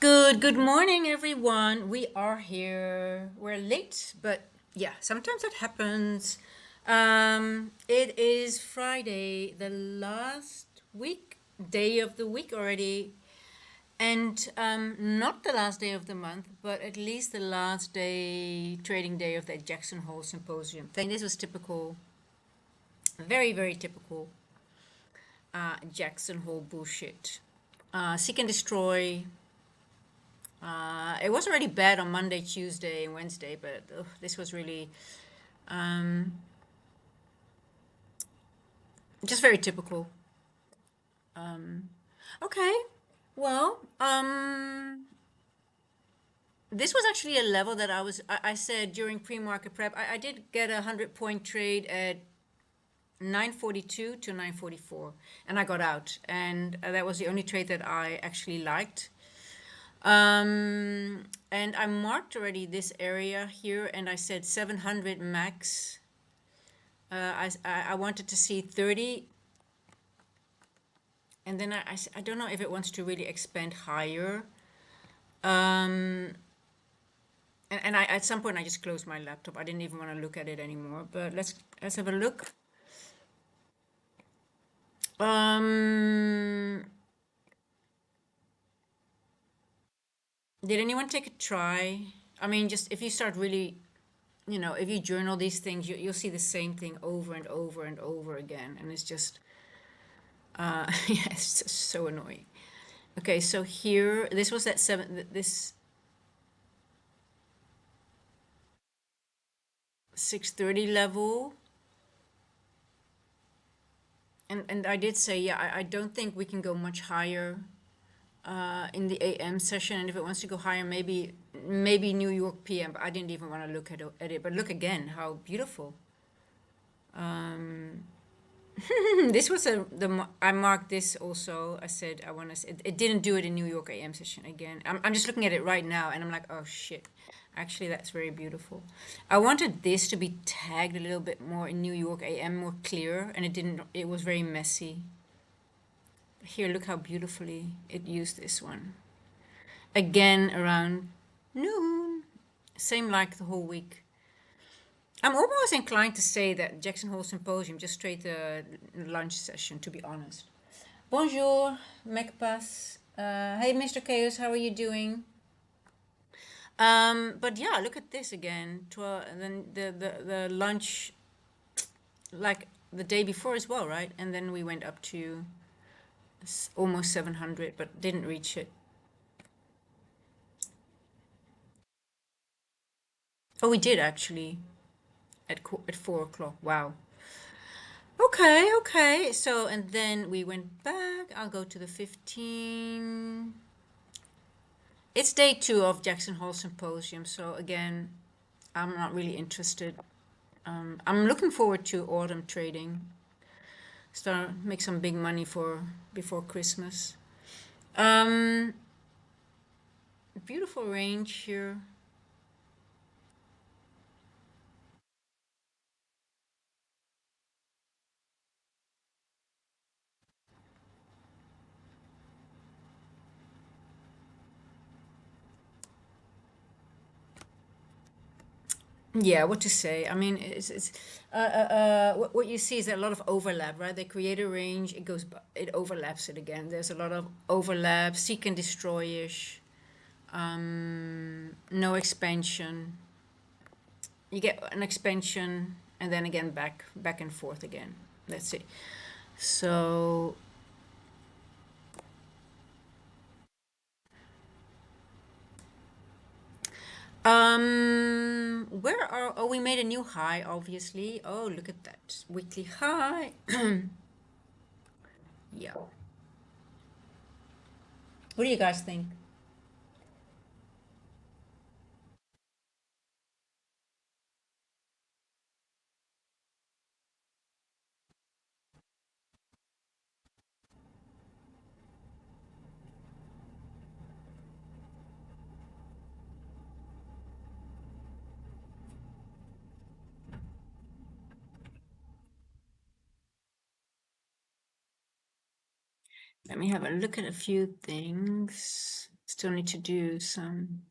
Good morning, everyone. We are here. We're late, but yeah, sometimes it happens. It is Friday, the last day of the week already, and not the last day of the month, but at least the last day, trading day of the Jackson Hole Symposium. This was typical, very typical Jackson Hole bullshit. Seek and destroy. It was already bad on Monday, Tuesday, and Wednesday, but this was really just very typical. Okay, well, this was actually a level that I said during pre-market prep. I did get a 100-point trade at 9:42 to 9:44, and I got out, and that was the only trade that I actually liked. And I marked already this area here, and I said 700 max. I wanted to see 30, and then I don't know if it wants to really expand higher. And at some point I just closed my laptop. I didn't even want to look at it anymore. But let's have a look. Um, did anyone take a try? I mean, just if you start really, if you journal these things, you'll see the same thing over and over and over again, and it's just, yeah, it's just so annoying. Okay, so here, this was that this 630 level. And I did say, yeah, I don't think we can go much higher in the AM session. And if it wants to go higher, maybe New York PM. But I didn't even want to look at it. But look again, how beautiful. This was I marked this also. I said I want to. It didn't do it in New York AM session again. I'm just looking at it right now, and I'm like, oh shit. Actually, that's very beautiful. I wanted this to be tagged a little bit more in New York AM, more clear, and it didn't. It was very messy. Here, look how beautifully it used this one. Again, around noon. Same like the whole week. I'm almost inclined to say that Jackson Hole Symposium just straight the lunch session, to be honest. Bonjour, Mecpas. Hey, Mr. Chaos, how are you doing? But yeah, look at this again. Then the lunch, like the day before as well, right? And then we went up to almost 700, but didn't reach it. Oh, we did actually at 4 o'clock. Wow. Okay. So and then we went back. I'll go to the 15. It's day two of Jackson Hole Symposium. So again, I'm not really interested. I'm looking forward to autumn trading. Start make some big money for before Christmas. Um, Beautiful range here. Yeah, what to say? I mean, what you see is a lot of overlap, right? They create a range, it overlaps it again. There's a lot of overlap, seek and destroy-ish, no expansion. You get an expansion and then again back and forth again. Let's see. So, where are, oh, we made a new high, obviously. Oh, look at that. Weekly high. Yeah. What do you guys think? Let me have a look at a few things. Still need to do some.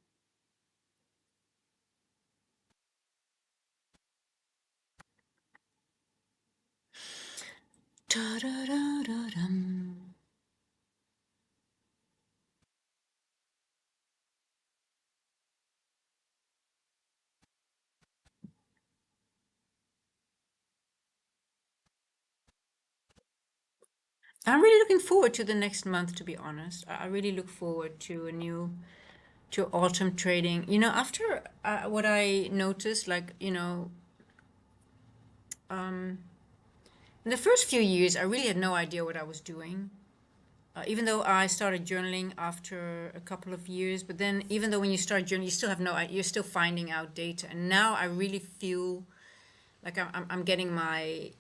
Da-da-da-da-dum. I'm really looking forward to the next month, to be honest. I really look forward to to autumn trading. After what I noticed, like, in the first few years, I really had no idea what I was doing. Even though I started journaling after a couple of years, but then even though when you start journaling, you still have no, you're still finding out data. And now I really feel like I'm getting my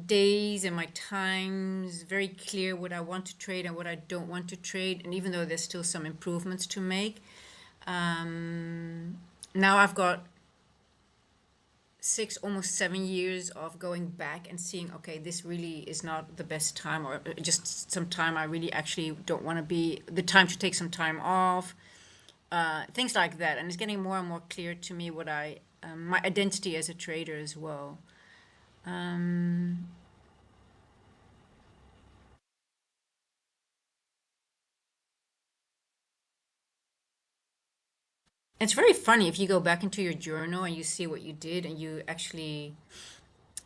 days and my times very clear, what I want to trade and what I don't want to trade. And even though there's still some improvements to make, um, now I've got 6, almost 7 years of going back and seeing, okay, this really is not the best time, or just some time I really actually don't want to be, the time to take some time off, things like that. And it's getting more and more clear to me what my identity as a trader as well. Um, it's very funny if you go back into your journal and you see what you did and you actually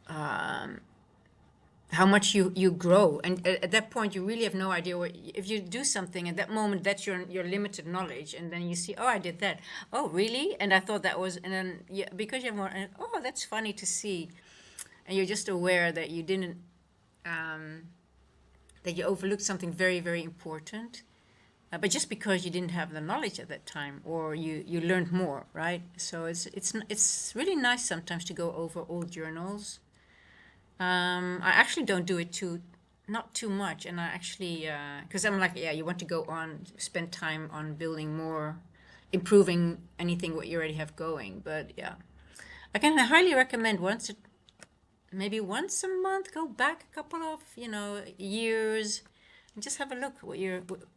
how much you grow. And at that point you really have no idea what, if you do something at that moment, that's your limited knowledge, and then you see, oh, I did that. Oh, really? And I thought that was, and then yeah, because you have more, and, oh, that's funny to see. And you're just aware that you didn't um, that you overlooked something very, very important, but just because you didn't have the knowledge at that time, or you learned more, right? So it's really nice sometimes to go over old journals. I actually don't do it not too much, and I actually, because I'm like, yeah, you want to go on, spend time on building more, improving anything what you already have going. But yeah, I can highly recommend maybe once a month, go back a couple of, years, and just have a look what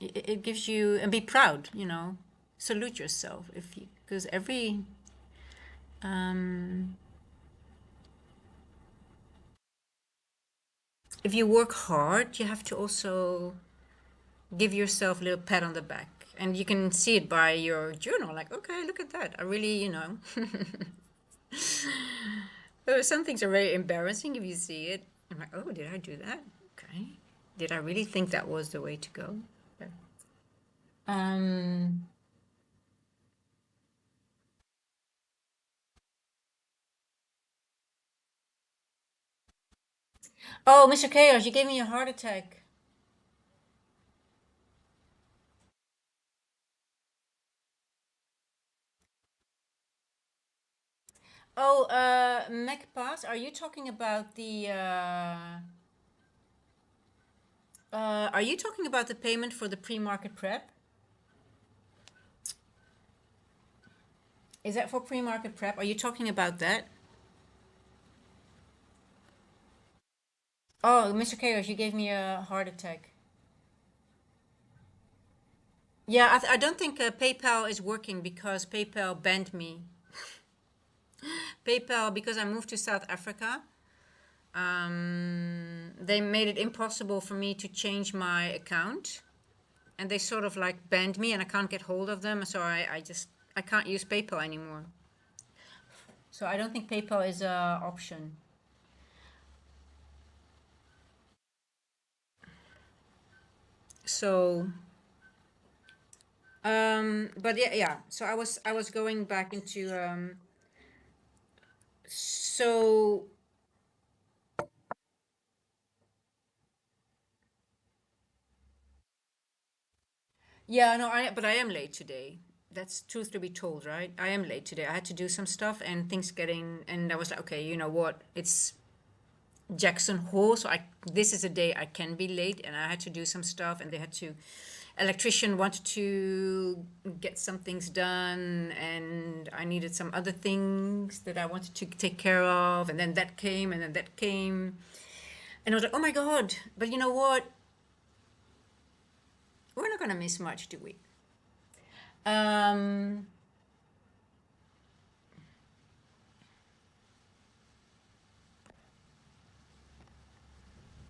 it gives you, and be proud, salute yourself if you, because um, if you work hard, you have to also give yourself a little pat on the back. And you can see it by your journal, like, okay, look at that. I really, some things are very embarrassing if you see it. I'm like, oh, did I do that? Okay. Did I really think that was the way to go? Yeah. Um, oh, Mr. Chaos, you gave me a heart attack. Oh, MacPass, are you talking about are you talking about the payment for the pre-market prep? Is that for pre-market prep? Are you talking about that? Oh, Mr. Chaos, you gave me a heart attack. Yeah, I don't think PayPal is working because PayPal banned me. PayPal, because I moved to South Africa, they made it impossible for me to change my account. And they sort of like banned me and I can't get hold of them. So I can't use PayPal anymore. So I don't think PayPal is a option. So, but yeah, yeah. So I was going back into, so yeah, no, but I am late today. That's truth to be told, right? I am late today. I had to do some stuff and and I was like, okay, you know what? It's Jackson Hole, so this is a day I can be late, and I had to do some stuff, and electrician wanted to get some things done, and I needed some other things that I wanted to take care of, and then that came, and then that came, and I was like, oh my God, but you know what? We're not going to miss much, do we? Um,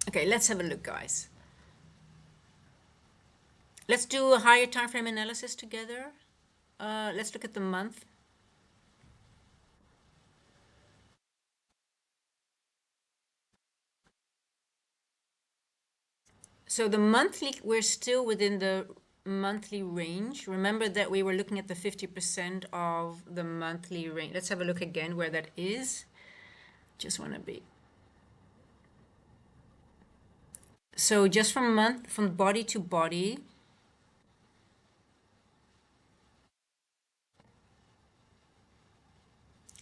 okay, let's have a look, guys. Let's do a higher time frame analysis together. Let's look at the month. So the monthly, we're still within the monthly range. Remember that we were looking at the 50% of the monthly range. Let's have a look again where that is. Just want to be. So just from month, from body to body,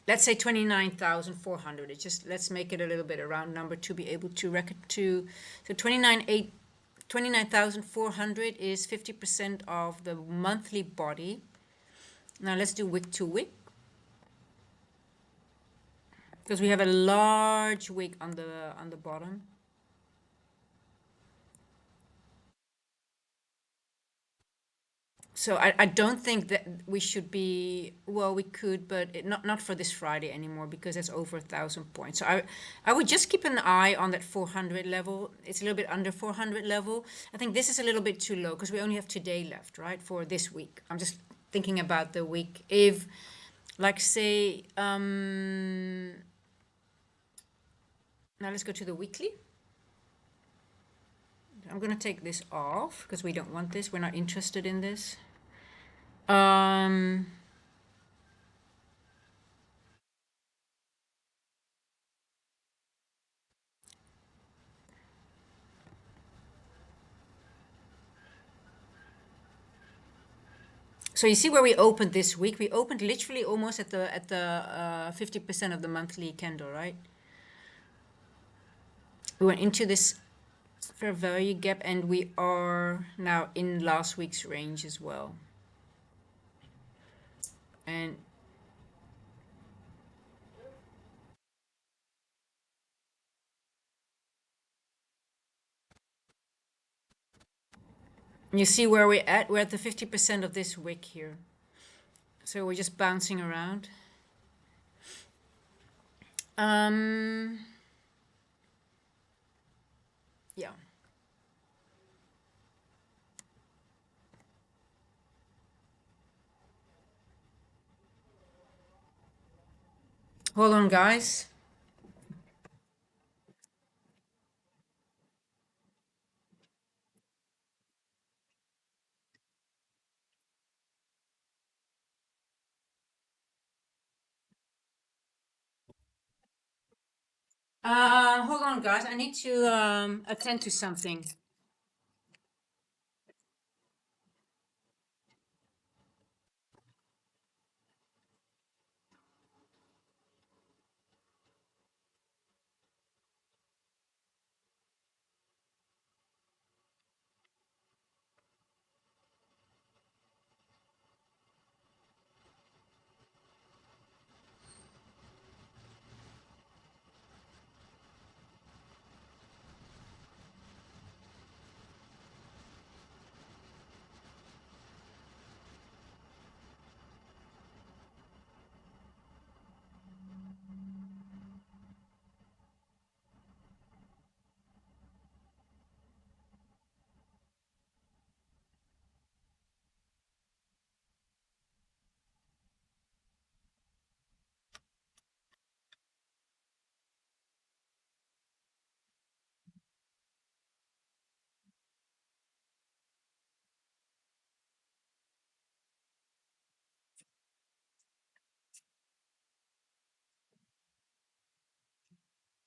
let's say 29,400. It's just, let's make it a little bit a round number to be able to record to. So 29,400 is 50% of the monthly body. Now let's do wick to wick, because we have a large wick on the bottom. So I don't think that we should be, well, we could, but not for this Friday anymore, because it's over 1,000 points. So I would just keep an eye on that 400 level. It's a little bit under 400 level. I think this is a little bit too low because we only have today left, right, for this week. I'm just thinking about the week. If, like, say, now let's go to the weekly. I'm going to take this off because we don't want this. We're not interested in this. So you see where we opened this week? We opened literally almost at the 50% of the monthly candle, right? We went into this fair value gap, and we are now in last week's range as well. And you see where we're at? We're at the 50% of this wick here. So we're just bouncing around. Yeah. Hold on, guys. Hold on, guys. I need to attend to something.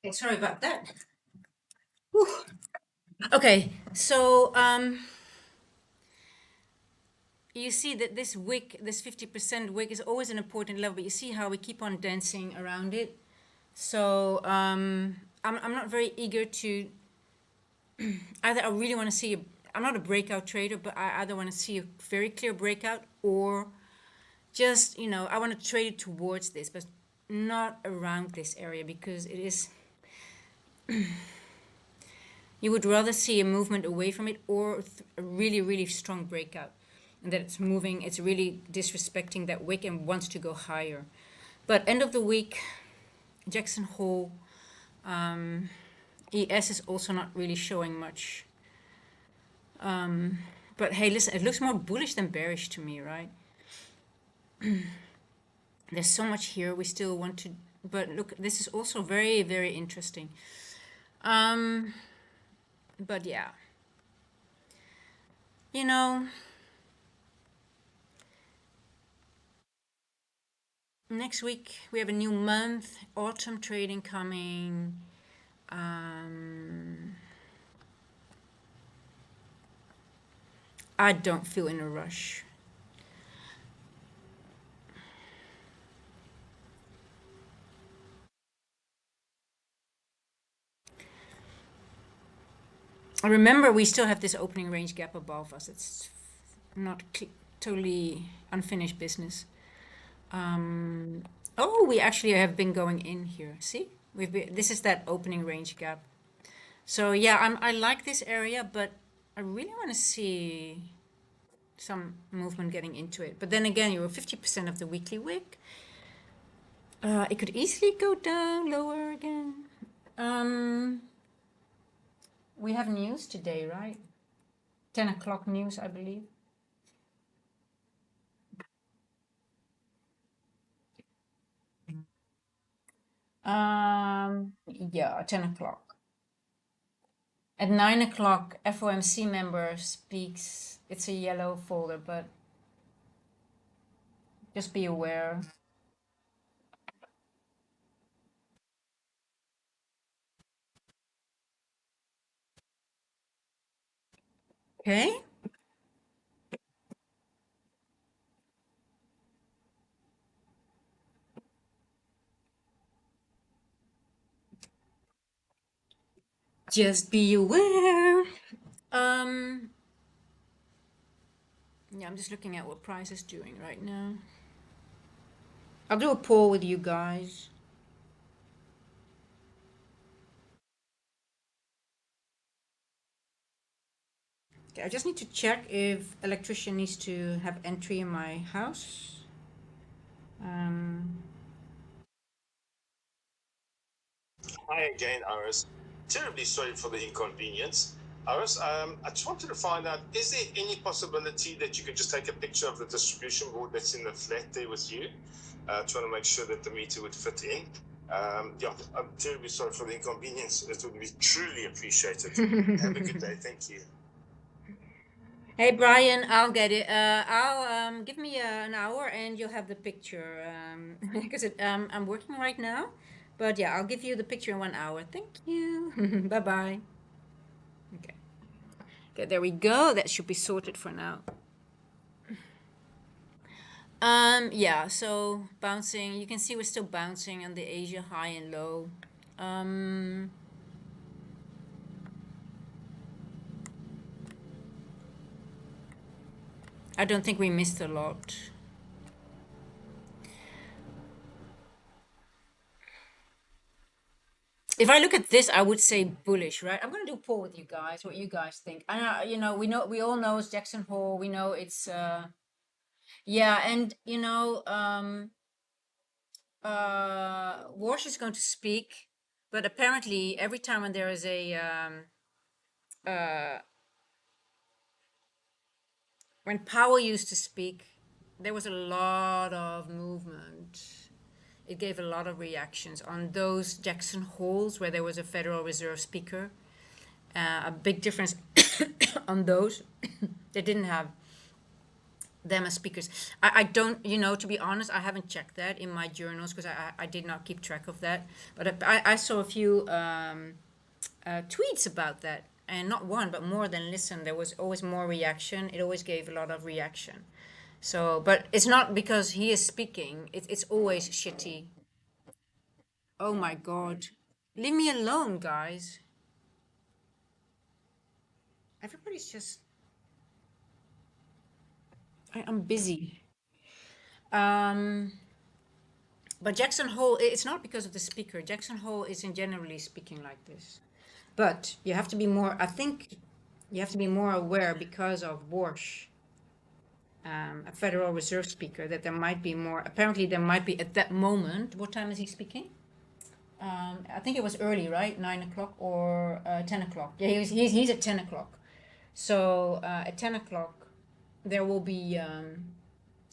Okay, sorry about that. Whew. Okay, so you see that this wick, this 50% wick, is always an important level, but you see how we keep on dancing around it. So I'm not very eager to, either I really want to see, I'm not a breakout trader, but I either want to see a very clear breakout, or just, I want to trade it towards this, but not around this area, because it is, You would rather see a movement away from it or a really, really strong breakout. And that it's moving, it's really disrespecting that wick and wants to go higher. But end of the week, Jackson Hole, ES is also not really showing much. But hey, listen, it looks more bullish than bearish to me, right? There's so much here we still want to, but look, this is also very, very interesting. But yeah, you know, next week we have a new month, autumn trading coming. I don't feel in a rush. Remember, we still have this opening range gap above us. It's not totally unfinished business. Oh, we actually have been going in here. See, this is that opening range gap. So yeah, I like this area, but I really want to see some movement getting into it. But then again, you're 50% of the weekly wick. It could easily go down lower again. Um, we have news today, right? 10 o'clock news, I believe. Yeah, 10 o'clock. At 9 o'clock, FOMC member speaks. It's a yellow folder, but just be aware. Okay? Just be aware. Um, yeah, I'm just looking at what price is doing right now. I'll do a poll with you guys. Okay, I just need to check if electrician needs to have entry in my house. Um, Hi again, Iris. Terribly sorry for the inconvenience. Iris, I just wanted to find out, is there any possibility that you could just take a picture of the distribution board that's in the flat there with you? Trying to make sure that the meter would fit in. Yeah, I'm terribly sorry for the inconvenience. It would be truly appreciated. Have a good day. Thank you. Hey Brian, I'll get it. I'll give me an hour and you'll have the picture. Because I'm working right now, but yeah, I'll give you the picture in 1 hour. Thank you. Bye bye. Okay. Okay, there we go. That should be sorted for now. Yeah. So bouncing. You can see we're still bouncing on the Asia high and low. Um, I don't think we missed a lot. If I look at this, I would say bullish, right? I'm gonna do a poll with you guys. What you guys think? I know, we all know it's Jackson Hole. We know it's yeah, and Walsh is going to speak, but apparently every time when there is a uh when Powell used to speak, there was a lot of movement. It gave a lot of reactions on those Jackson Holes where there was a Federal Reserve speaker. A big difference on those. They didn't have them as speakers. I don't, to be honest, I haven't checked that in my journals because I did not keep track of that. But I saw a few tweets about that. And not one, but more than listen. There was always more reaction. It always gave a lot of reaction. So, but it's not because he is speaking. It's always shitty. Oh my God. Leave me alone, guys. Everybody's just. I'm busy. Um, but Jackson Hole, it's not because of the speaker. Jackson Hole isn't generally speaking like this. But you have to be more, I think you have to be more aware because of Warsh, a Federal Reserve speaker, that there might be more, apparently there might be at that moment, what time is he speaking? I think it was early, right? 9 o'clock or 10 o'clock. Yeah, he's at 10 o'clock. So at 10 o'clock, there will be,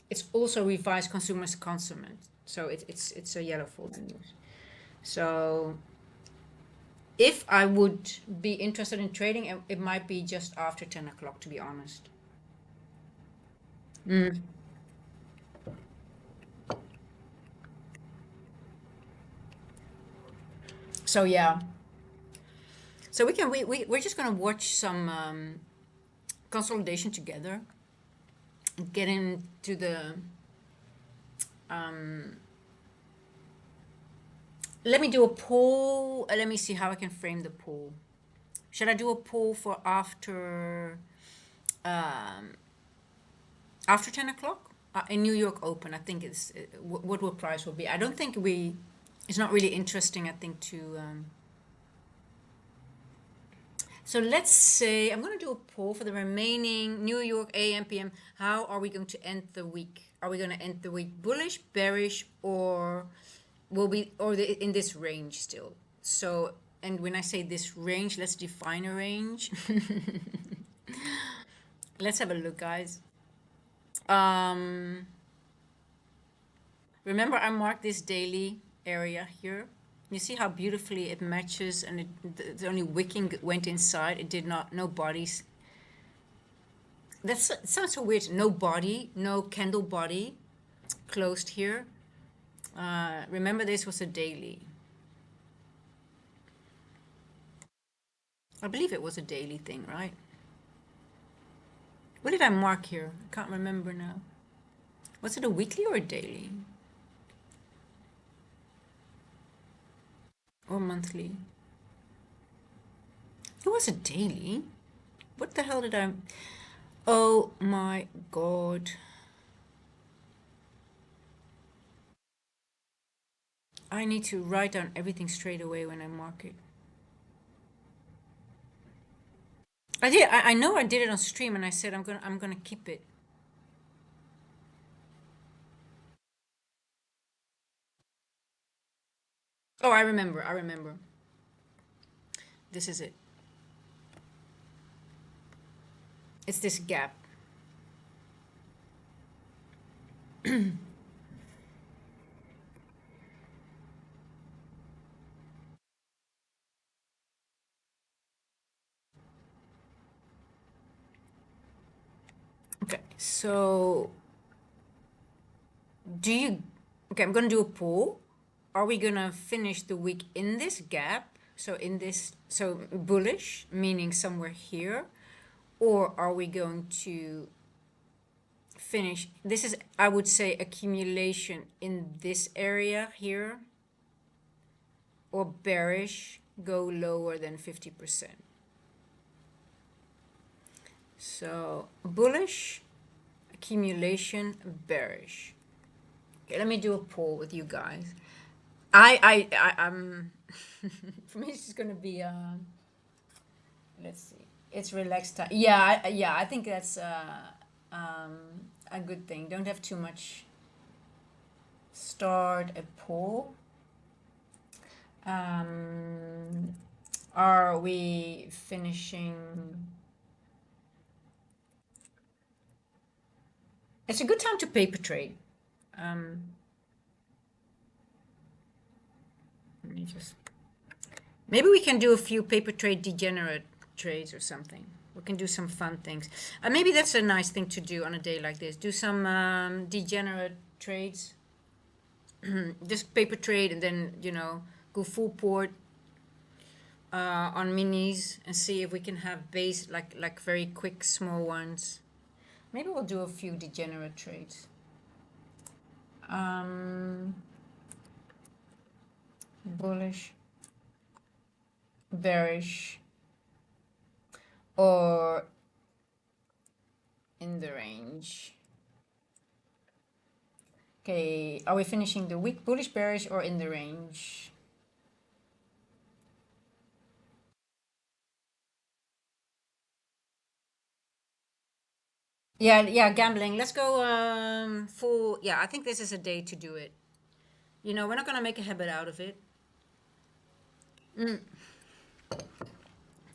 it's also revised consumers' consent. So it's a yellow folder news. So if I would be interested in trading, it might be just after 10 o'clock, to be honest. So yeah. So we're just gonna watch some consolidation together, get into the let me do a poll. Let me see how I can frame the poll. Should I do a poll for after 10 o'clock? In New York Open, I think it's what will price will be. I don't think it's not really interesting, I think, to. So let's say I'm going to do a poll for the remaining New York AM, PM. How are we going to end the week? Are we going to end the week bullish, bearish, or will be in this range still? So, and when I say this range, let's define a range. Let's have a look, guys. Remember, I marked this daily area here. You see how beautifully it matches, and the only wicking went inside. It did not, no bodies. It sounds so weird. No body, no candle body closed here. Remember, this was a daily. I believe it was a daily thing, right? What did I mark here? I can't remember now. Was it a weekly or a daily? Or monthly? It was a daily. What the hell did I... Oh my god. I need to write down everything straight away when I mark it. I did. I know I did it on stream, and I said I'm gonna keep it. Oh, I remember. I remember. This is it. It's this gap. Okay. So do you? Okay, I'm gonna do a poll. Are we gonna finish the week in this gap? So in this, so bullish, meaning somewhere here, or are we going to finish? This is, I would say, accumulation in this area here, or bearish, go lower than 50%. So bullish, accumulation, bearish. Okay, let me do a poll with you guys. I'm for me it's just gonna be let's see, it's relaxed time. Yeah, yeah, I think that's a good thing. Don't have too much. Start a poll. Are we finishing? It's a good time to paper trade. Let me just. Maybe we can do a few paper trade degenerate trades or something. We can do some fun things. Maybe that's a nice thing to do on a day like this. Do some degenerate trades. Just paper trade, and then go full port on minis and see if we can have base like very quick small ones. Maybe we'll do a few degenerate trades. Bullish, bearish, or in the range. Okay, are we finishing the week bullish, bearish, or in the range? Yeah, yeah, gambling. Let's go full. Yeah, I think this is a day to do it. You know, we're not gonna make a habit out of it.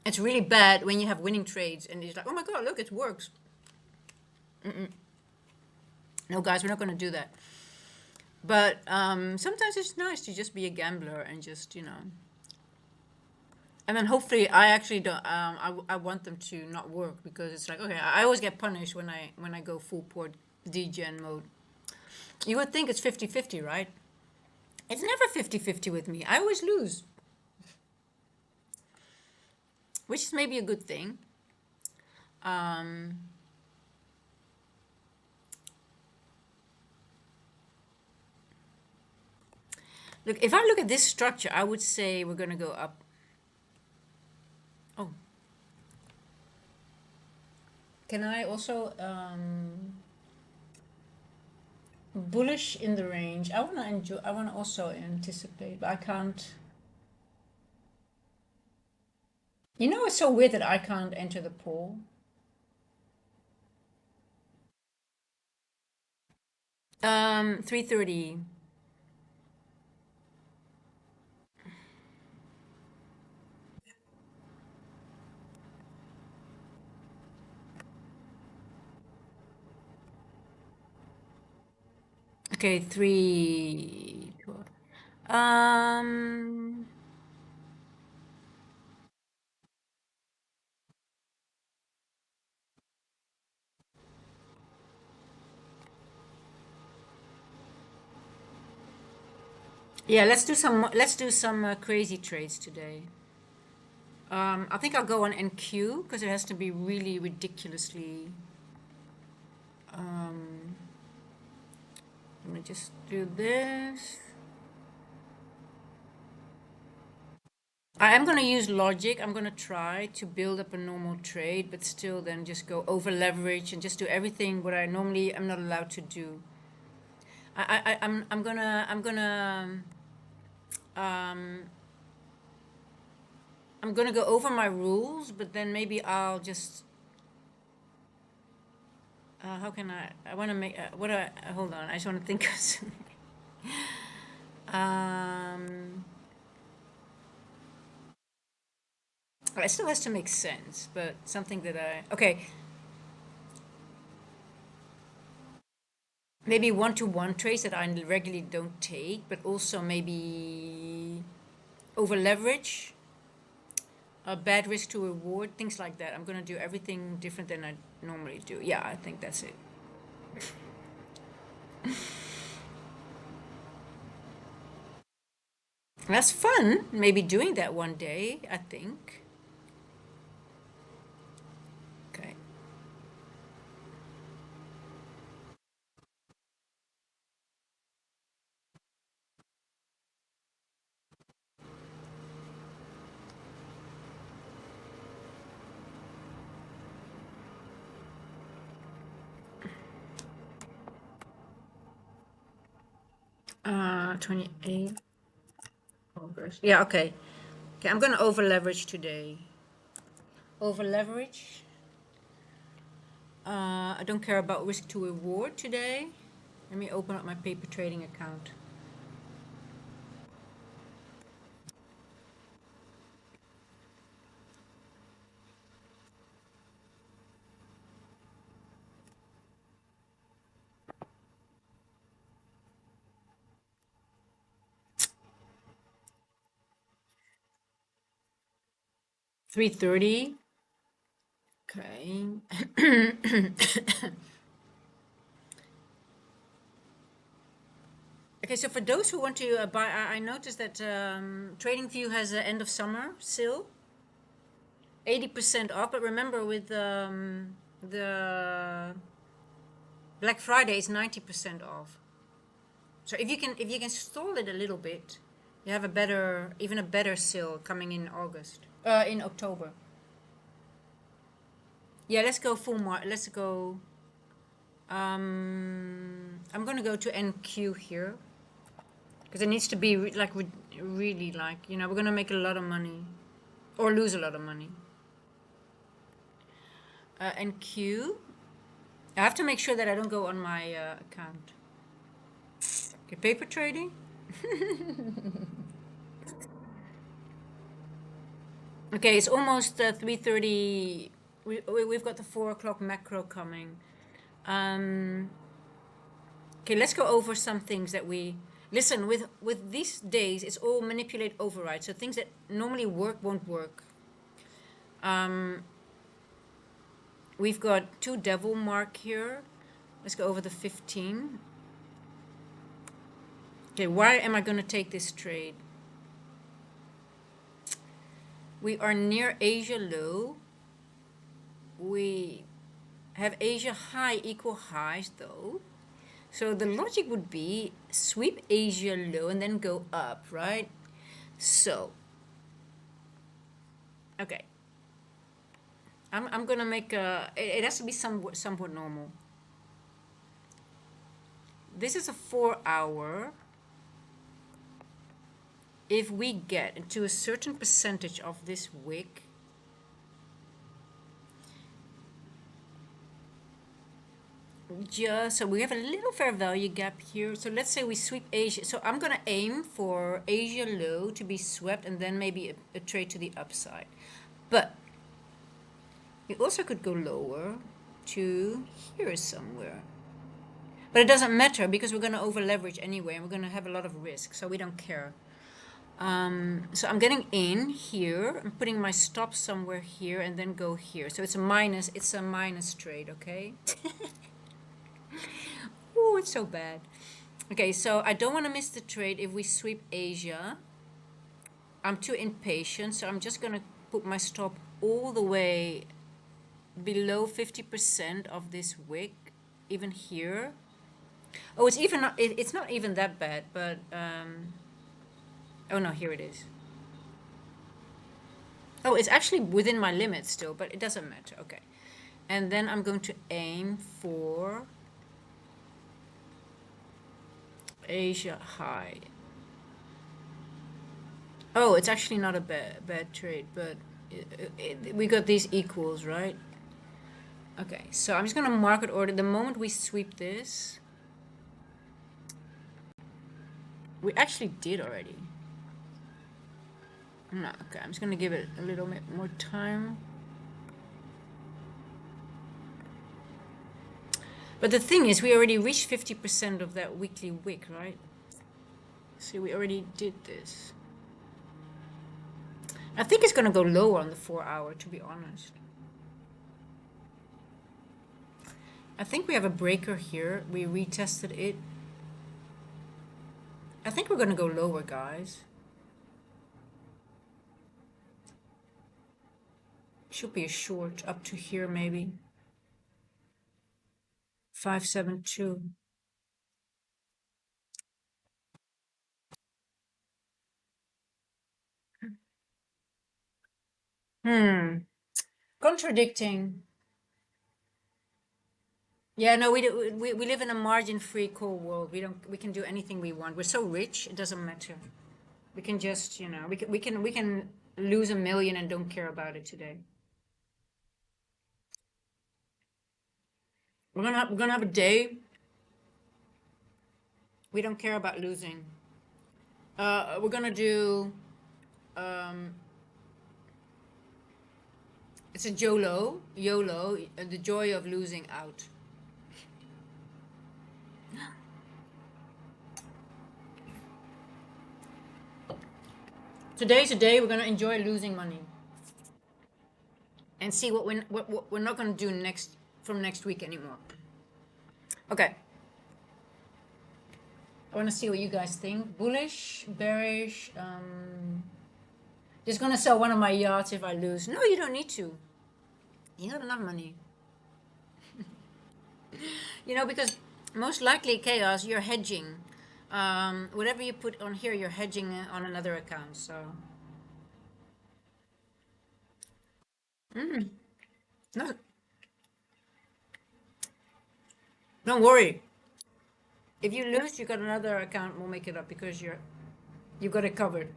It's really bad when you have winning trades and it's like, oh my god, look, it works. No, guys, we're not gonna do that. But sometimes it's nice to just be a gambler and just, you know. And then hopefully I actually don't. I want them to not work because it's like, okay, I always get punished when I go full port degen mode. You would think it's 50-50, right? It's never 50-50 with me. I always lose, which is maybe a good thing. Um, Look, if I look at this structure, I would say we're gonna go up. Oh, can I also bullish in the range? I wanna enjoy. I wanna also anticipate, but I can't. You know, it's so weird that I can't enter the pool. 3:30. Okay, 3:12. Um, yeah, let's do some crazy trades today. I think I'll go on NQ because it has to be really ridiculously. Um, Let me just do this. I am going to use logic. I'm going to try to build up a normal trade, but still then just go over leverage and just do everything what I normally am not allowed to do. Um, I'm gonna go over my rules, but then maybe I'll just how can I want to make what do I hold on, I just want to think of something. um it still has to make sense, but something that I okay, maybe one-to-one trades that I regularly don't take, but also maybe over leverage, a bad risk to reward, things like that. I'm gonna do everything different than I normally do. Yeah, I think that's it. That's fun. Maybe doing that one day, I think. Okay. 28 August. Yeah, okay. Okay, I'm gonna over leverage today. Over leverage. I don't care about risk to reward today. Let me open up my paper trading account. $3.30. Okay. Okay, so for those who want to buy, I noticed that TradingView has an end of summer sale, 80% off. But remember, with the Black Friday is 90% off. So if you can stall it a little bit, you have a better, even a better sale coming in August. In October. Yeah, let's go full let's go. I'm gonna go to NQ here because it needs to be really like, we're gonna make a lot of money or lose a lot of money. NQ. I have to make sure that I don't go on my account. Okay, paper trading. Okay, it's almost 3:30. We've got the 4 o'clock macro coming. Um, okay, let's go over some things that we listen with these days. It's all manipulate override. So things that normally work won't work. Um, we've got two devil mark here. Let's go over the 15. Okay, why am I going to take this trade? We are near Asia low. We have Asia high equal highs though. So the logic would be sweep Asia low and then go up, right? So, okay. I'm gonna make it has to be somewhat normal. This is a 4 hour. If we get into a certain percentage of this wick, just so we have a little fair value gap here. So let's say we sweep Asia. So I'm gonna aim for Asia low to be swept and then maybe a trade to the upside. But we also could go lower to here somewhere. But it doesn't matter because we're gonna over leverage anyway and we're gonna have a lot of risk, so we don't care. So I'm getting in here. I'm putting my stop somewhere here and then go here. So it's a minus trade, okay? Ooh, it's so bad. Okay, so I don't want to miss the trade if we sweep Asia. I'm too impatient, so I'm just going to put my stop all the way below 50% of this wick, even here. Oh, it's even not, it's not even that bad, but, oh no, here it is. Oh, it's actually within my limit still, but it doesn't matter. Okay. And then I'm going to aim for Asia high. Oh, it's actually not a bad trade, but we got these equals, right? Okay, so I'm just going to market order. The moment we sweep this, we actually did already. No, okay, I'm just going to give it a little bit more time. But the thing is, we already reached 50% of that weekly wick, right? See, we already did this. I think it's going to go lower on the 4 hour, to be honest. I think we have a breaker here. We retested it. I think we're going to go lower, guys. Should be a short up to here, maybe. 572. Contradicting. Yeah, no, we live in a margin-free core world. We can do anything we want. We're so rich, it doesn't matter. We can just, we can lose 1 million and don't care about it today. We're gonna have a day. We don't care about losing. We're gonna do it's a YOLO, the joy of losing out. Today's a day we're gonna enjoy losing money and see what we're not gonna do from next week anymore. Okay. I want to see what you guys think. Bullish, bearish. Just gonna sell one of my yachts if I lose. No, you don't need to. You got enough money. Because most likely chaos, you're hedging. Whatever you put on here, you're hedging on another account. So, no, don't worry. If you lose, you got another account. We'll make it up because you got it covered.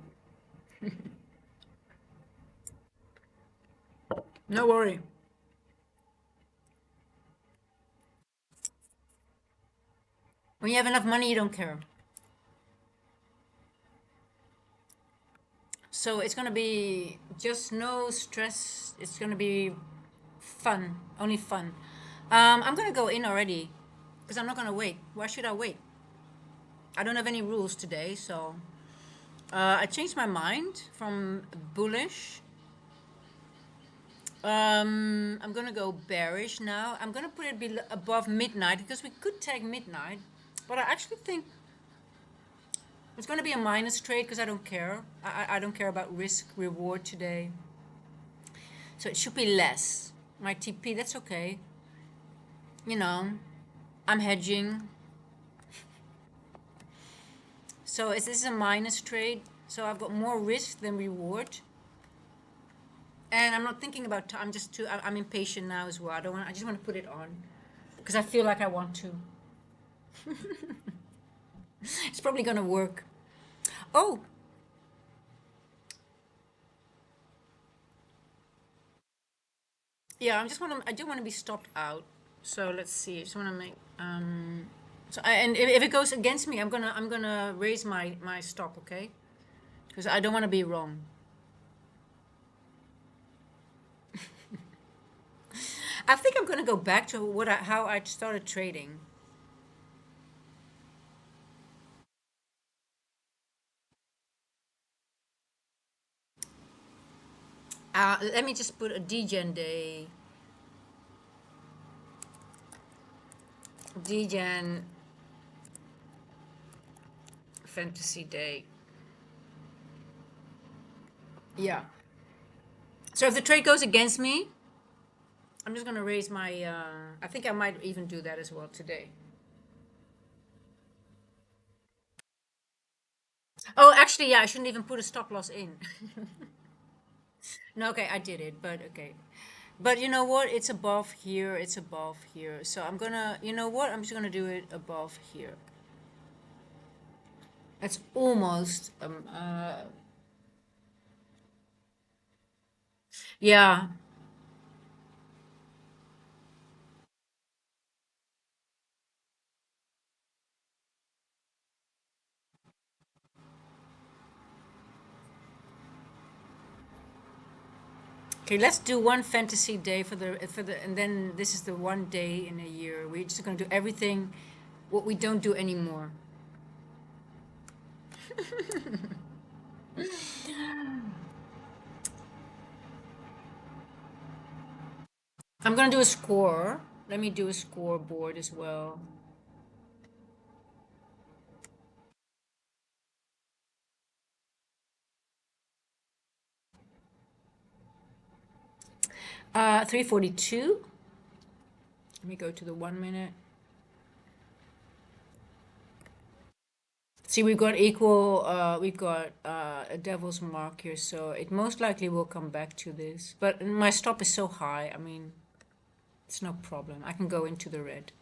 No worry. When you have enough money, you don't care. So it's gonna be just no stress. It's gonna be fun, only fun. I'm gonna go in already because I'm not gonna wait. Why should I wait? I don't have any rules today, so I changed my mind from bullish. I'm gonna go bearish now. I'm gonna put it above midnight because we could take midnight, but I actually think it's gonna be a minus trade because I don't care. I don't care about risk reward today, so it should be less. My TP, that's okay. You know, I'm hedging, so this is a minus trade. So I've got more risk than reward, and I'm not thinking about. I'm just too. I'm impatient now as well. I don't want. I just want to put it on because I feel like I want to. It's probably gonna work. Oh, yeah. I just want to. I do want to be stopped out. So let's see. I just want to make. So and if it goes against me, I'm gonna raise my stop. Okay, because I don't want to be wrong. I think I'm gonna go back to how I started trading. Let me just put a DGen day. DGen fantasy day. Yeah. So if the trade goes against me, I'm just gonna raise my. I think I might even do that as well today. Oh, actually, yeah, I shouldn't even put a stop loss in. No, okay, I did it, but okay. But you know what? It's above here. It's above here. So I'm gonna. You know what? I'm just gonna do it above here. It's almost. Yeah. Okay, let's do one fantasy day and then this is the one day in a year. We're just gonna do everything what we don't do anymore. I'm gonna do a score. Let me do a scoreboard as well. 342. Let me go to the 1 minute. See, we've got a devil's mark here, so it most likely will come back to this. But my stop is so high, I mean, it's no problem. I can go into the red.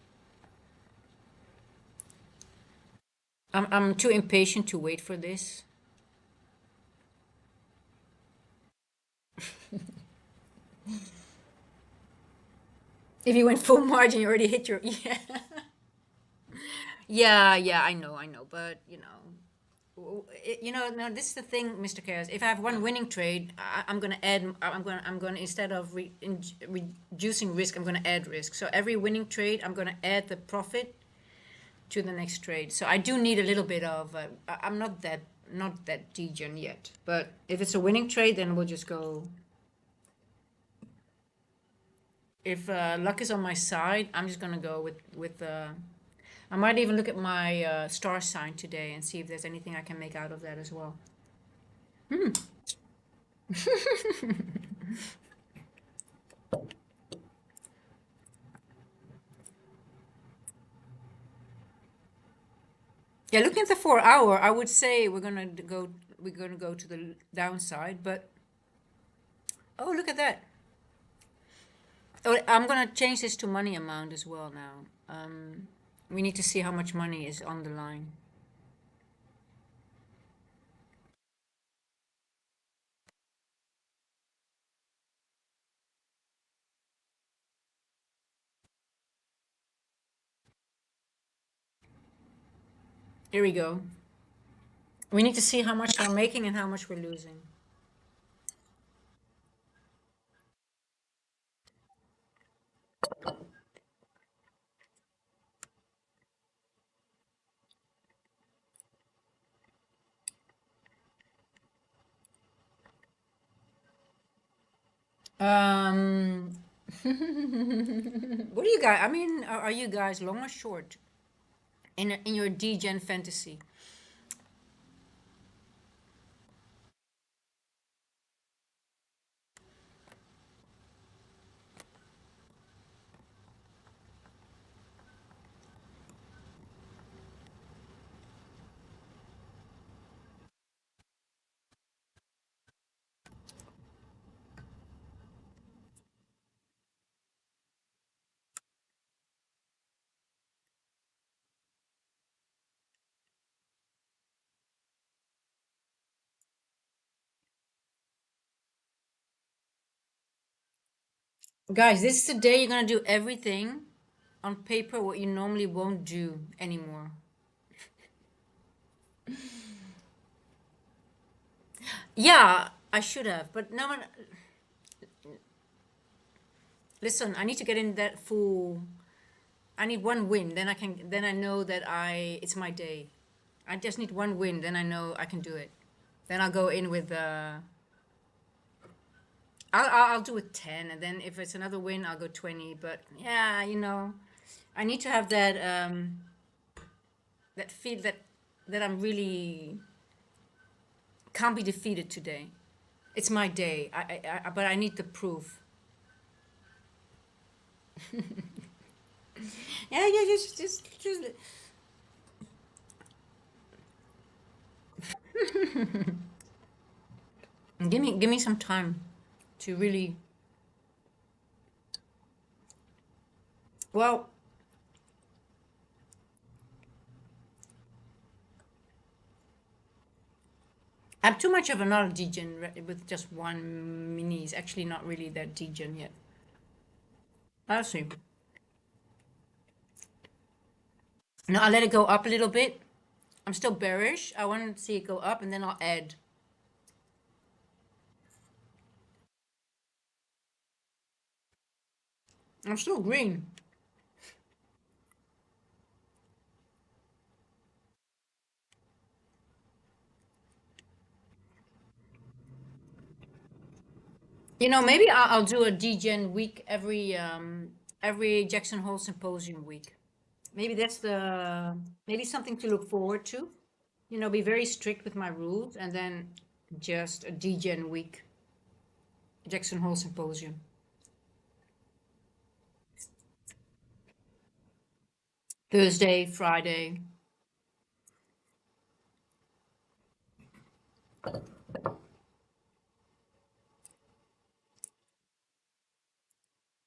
I'm too impatient to wait for this. If you went full margin, you already hit your, yeah. Yeah, I know, but no, this is the thing, Mr. Chaos. If I have one winning trade, I'm gonna add. I'm gonna instead of reducing risk, I'm gonna add risk. So every winning trade, I'm gonna add the profit to the next trade. So I do need a little bit of. I'm not that degen yet, but if it's a winning trade, then we'll just go. If luck is on my side, I'm just gonna go with. I might even look at my star sign today and see if there's anything I can make out of that as well. Yeah, looking at the 4 hour, I would say we're gonna go to the downside, but oh, look at that. Oh, I'm gonna change this to money amount as well now. We need to see how much money is on the line. Here we go. We need to see how much we're making and how much we're losing. Um, what do you guys? I mean, are you guys long or short in your degen fantasy? Guys, this is the day you're gonna do everything on paper what you normally won't do anymore. Yeah, I should have, but no one. Listen, I need to get in that full. I need one win, then I can. Then I know that It's my day. I just need one win, then I know I can do it. Then I'll go in with. I'll do a 10, and then if it's another win, I'll go 20. But yeah, I need to have that feel that I'm really can't be defeated today. It's my day. But I need the proof. Yeah, yeah, just. Give me some time to really. Well, I'm too much of another degen with just one mini. Is actually not really that degen yet. I'll see. No, I'll let it go up a little bit. I'm still bearish. I want to see it go up, and then I'll add. I'm still green. Maybe I'll do a degen week every Jackson Hole Symposium week. Maybe that's the maybe something to look forward to. Be very strict with my rules, and then just a degen week, Jackson Hole Symposium. Thursday, Friday.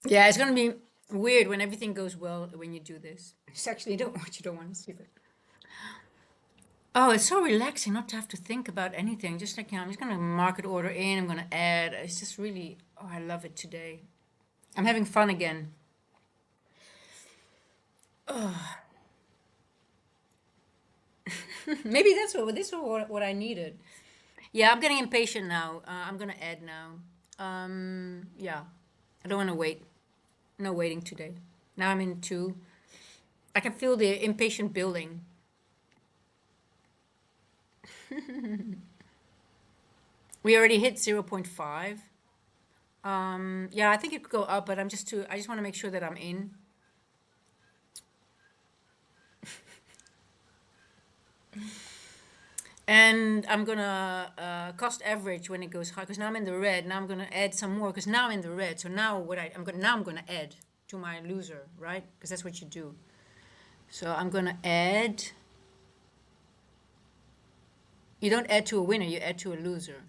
Yeah, it's gonna be weird when everything goes well when you do this. It's actually don't what you don't want to see it. Oh, it's so relaxing not to have to think about anything. Just like, I'm just gonna market order in, I'm gonna add. It's just really, oh, I love it today. I'm having fun again. Maybe that's what this is what I needed. Yeah, I'm getting impatient now. I'm gonna add now. Yeah, I don't want to wait. No waiting today. Now I'm in two. I can feel the impatient building. We already hit 0.5. Yeah, I think it could go up, but I just want to make sure that I'm in. And I'm gonna cost average when it goes high, because now I'm in the red. Now I'm gonna add some more, because now I'm in the red. So now I'm gonna add to my loser, right? Because that's what you do. So I'm gonna add. You don't add to a winner, you add to a loser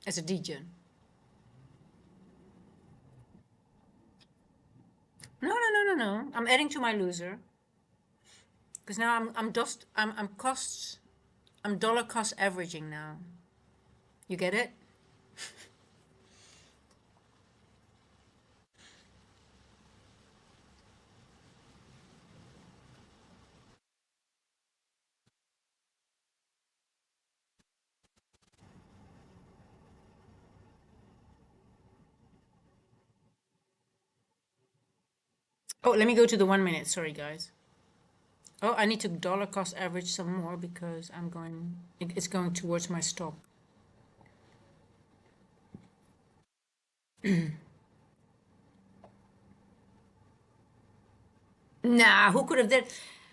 as a degen. No, no, no, no, no. I'm adding to my loser, because now I'm dollar cost averaging now. You get it? Oh, let me go to the 1 minute. Sorry, guys. Oh, I need to dollar cost average some more because it's going towards my stop. Nah, who could have done?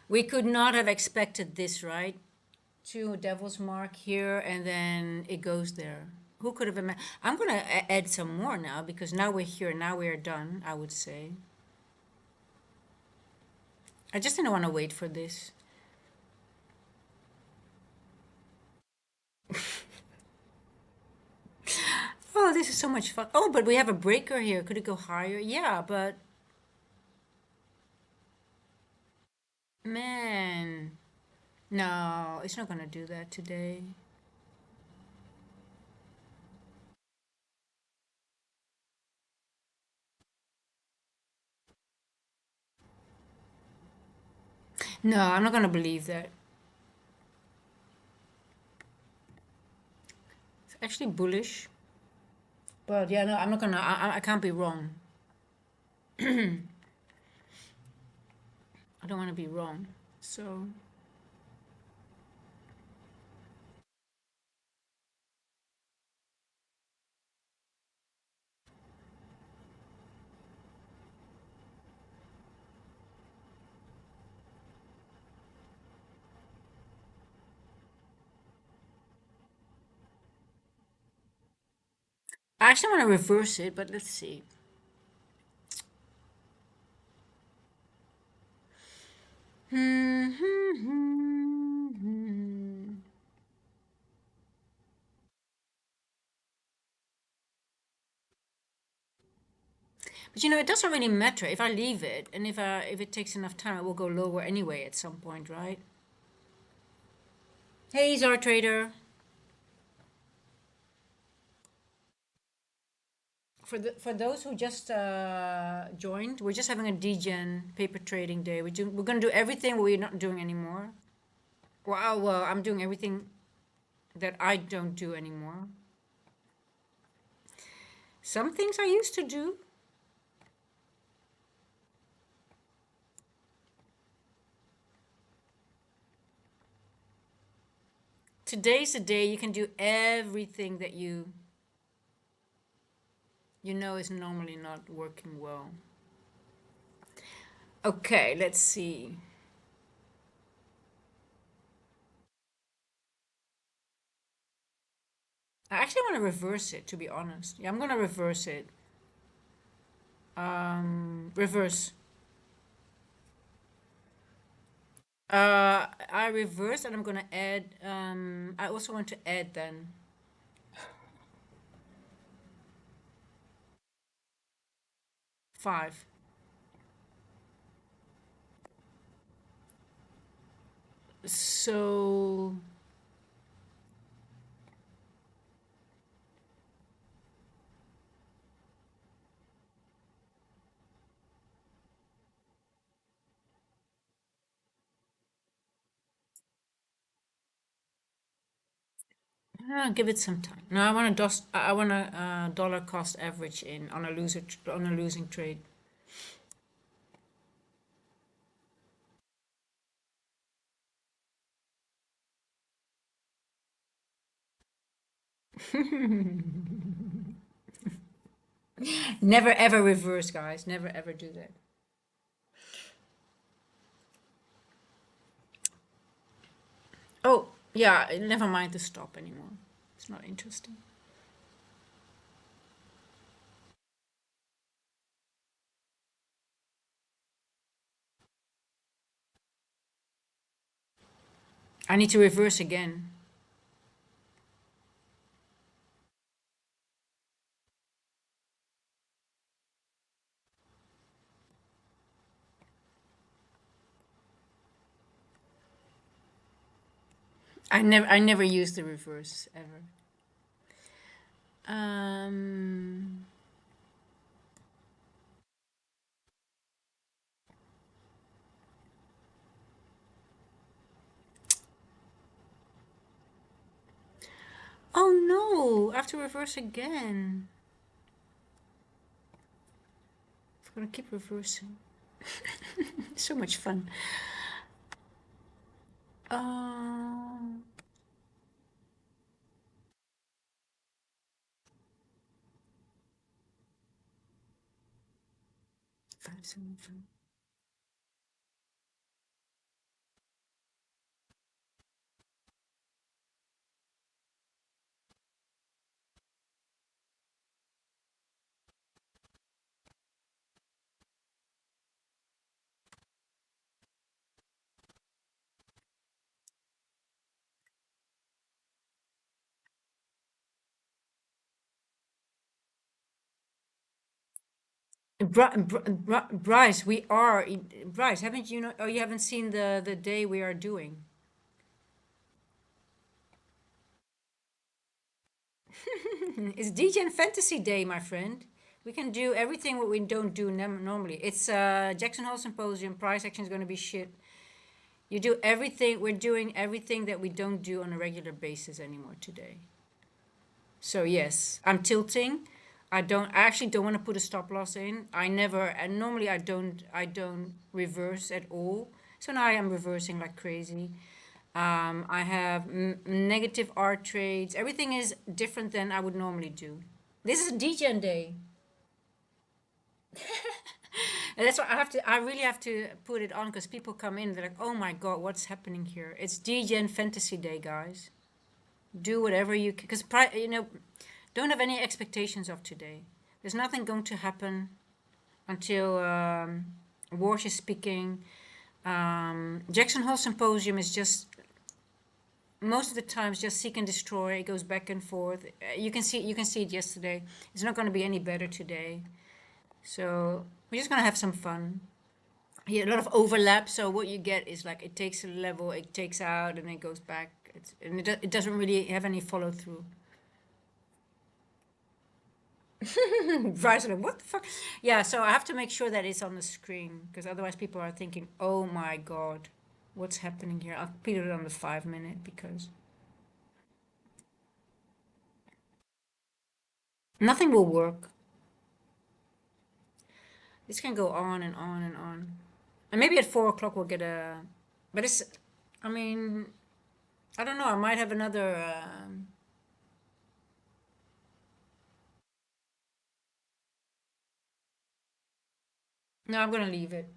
We could not have expected this, right? Two devil's mark here, and then it goes there. Who could have imagined? I'm gonna add some more now because now we're here. Now we're done. I would say. I just didn't want to wait for this. Oh, this is so much fun. Oh, but we have a breaker here. Could it go higher? Yeah, but man, no, it's not gonna do that today. No, I'm not gonna believe that. It's actually bullish. But yeah, no, I'm not gonna. I can't be wrong. I don't want to be wrong. So I actually want to reverse it, but let's see. But you know, it doesn't really matter if I leave it, and if it takes enough time, it will go lower anyway at some point, right? Hey, Zar Trader. For those who just joined, we're just having a degen paper trading day. We're gonna do everything we're not doing anymore. Well, I'm doing everything that I don't do anymore. Some things I used to do. Today's the day you can do everything that you know is normally not working well. Okay, let's see. I actually want to reverse it, to be honest. Yeah, I'm gonna reverse it. Reverse. I reverse and I'm gonna add. I also want to add then 5. So give it some time. No, I want a dollar cost average in on a losing trade. Never ever reverse, guys. Never ever do that. Oh, yeah, never mind the stop anymore. It's not interesting. I need to reverse again. I never use the reverse ever. Um, oh no, I have to reverse again. I'm gonna keep reversing. So much fun. Um, 575. Bryce, Bryce. Haven't you know? Oh, you haven't seen the day we are doing. It's DJ and Fantasy Day, my friend. We can do everything what we don't do normally. It's Jackson Hole Symposium. Price action is going to be shit. You do everything. We're doing everything that we don't do on a regular basis anymore today. So yes, I'm tilting. I actually don't want to put a stop loss in. I never, and normally I don't reverse at all. So now I am reversing like crazy. I have negative R trades. Everything is different than I would normally do. This is DGen day. And that's why I really have to put it on because people come in, they're like, oh my God, what's happening here? It's DGen Fantasy Day, guys. Do whatever you can, because, don't have any expectations of today. There's nothing going to happen until Walsh is speaking. Jackson Hole Symposium is just most of the times just seek and destroy. It goes back and forth. You can see it yesterday. It's not going to be any better today. So we're just going to have some fun. Yeah, a lot of overlap. So what you get is like it takes a level, it takes out, and it goes back. It doesn't really have any follow through. Right, like, what the fuck? Yeah, so I have to make sure that it's on the screen because otherwise people are thinking, oh my God, what's happening here? I'll put it on the 5 minute because nothing will work. This can go on and on and on. And maybe at 4 o'clock we'll get a. But it's. I mean, I don't know. I might have another. No, I'm gonna leave it.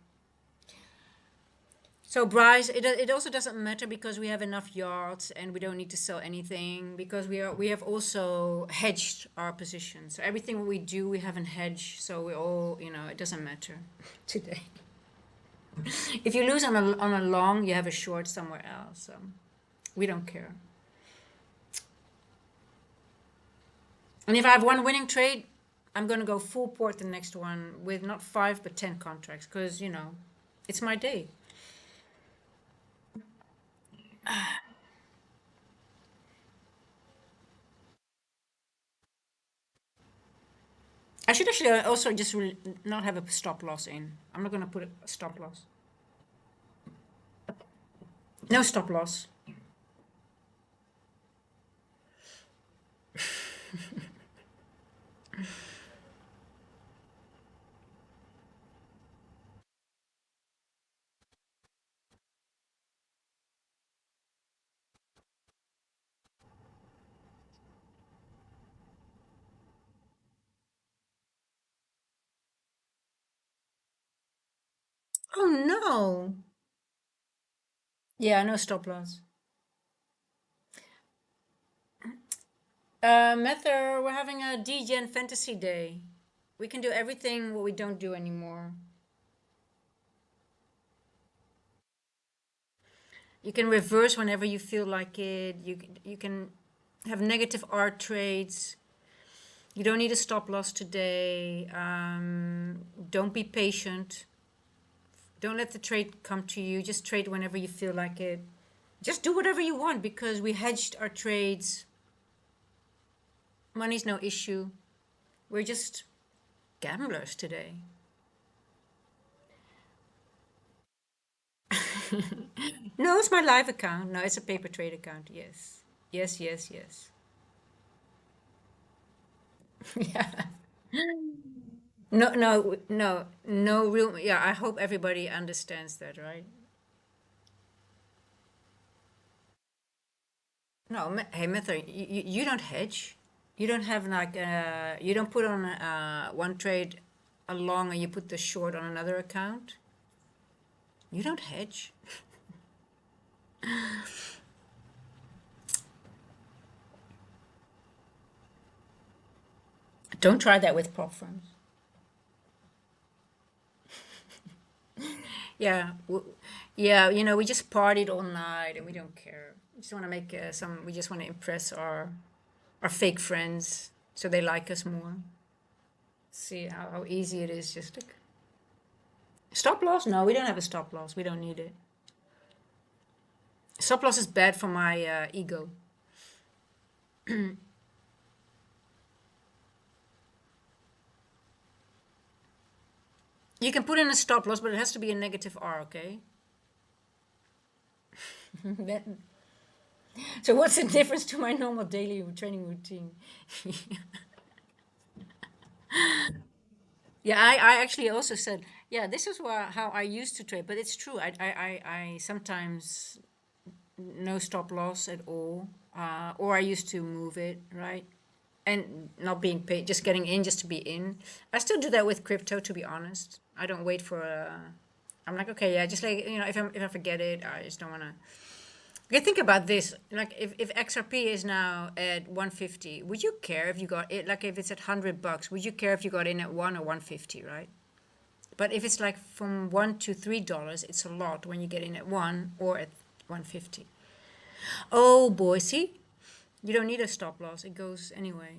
So Bryce, it also doesn't matter because we have enough yards and we don't need to sell anything because we have also hedged our positions. So everything we do we haven't hedged, so we all it doesn't matter today. If you lose on a long, you have a short somewhere else. So we don't care. And if I have one winning trade, I'm gonna go full port the next one with not 5 but 10 contracts because it's my day. I should actually also just not have a stop loss in. I'm not gonna put a stop loss. No stop loss. Oh no. Yeah, no stop loss. Mether, we're having a DGen Fantasy Day. We can do everything what we don't do anymore. You can reverse whenever you feel like it. You can have negative R trades. You don't need a stop loss today. Don't be patient. Don't let the trade come to you. Just trade whenever you feel like it. Just do whatever you want because we hedged our trades. Money's no issue. We're just gamblers today. No, it's my live account. No, it's a paper trade account. Yes. Yes, yes, yes. Yeah. No, no, no, no real. Yeah, I hope everybody understands that, right? No, hey, Method, you don't hedge. You don't have like you don't put on one trade a long and you put the short on another account. You don't hedge. Don't try that with prop firms. Yeah, yeah. You know, we just partied all night and we don't care. We just want to make some. We just want to impress our fake friends so they like us more. See how easy it is. Just like stop loss. No, we don't have a stop loss. We don't need it. Stop loss is bad for my ego. You can put in a stop loss, but it has to be a negative R. Okay. That- so what's the difference to my normal daily training routine? Yeah, I actually also said, yeah, this is how I used to trade, but it's true. I sometimes no stop loss at all, or I used to move it, right? And not being paid, just getting in just to be in. I still do that with crypto, to be honest. I don't wait for I'm like, okay, yeah, just like, if I forget it, I just don't want to. Okay, think about this. Like, if XRP is now at 150, would you care if you got it? Like, if it's at $100, would you care if you got in at 1 or 150, right? But if it's like from $1 to $3, it's a lot when you get in at 1 or at 150. Oh boy, see? You don't need a stop loss. It goes anyway.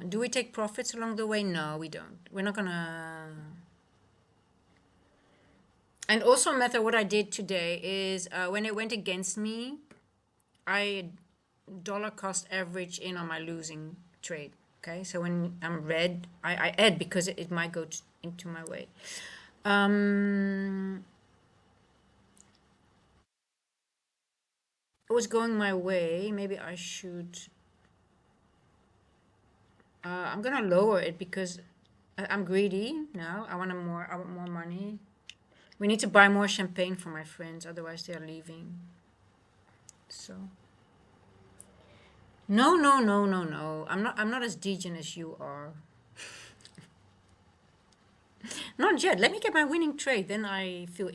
Do we take profits along the way? No, we don't. We're not gonna. And also, Method, what I did today is when it went against me, I dollar cost average in on my losing trade. Okay, so when I'm red, I add because it might go into my way. Um, it was going my way. Maybe I should. I'm gonna lower it because I'm greedy now. I want more. I want more money. We need to buy more champagne for my friends, otherwise they are leaving. So no, no, no, no, no. I'm not as degen as you are. Not yet. Let me get my winning trade, then I feel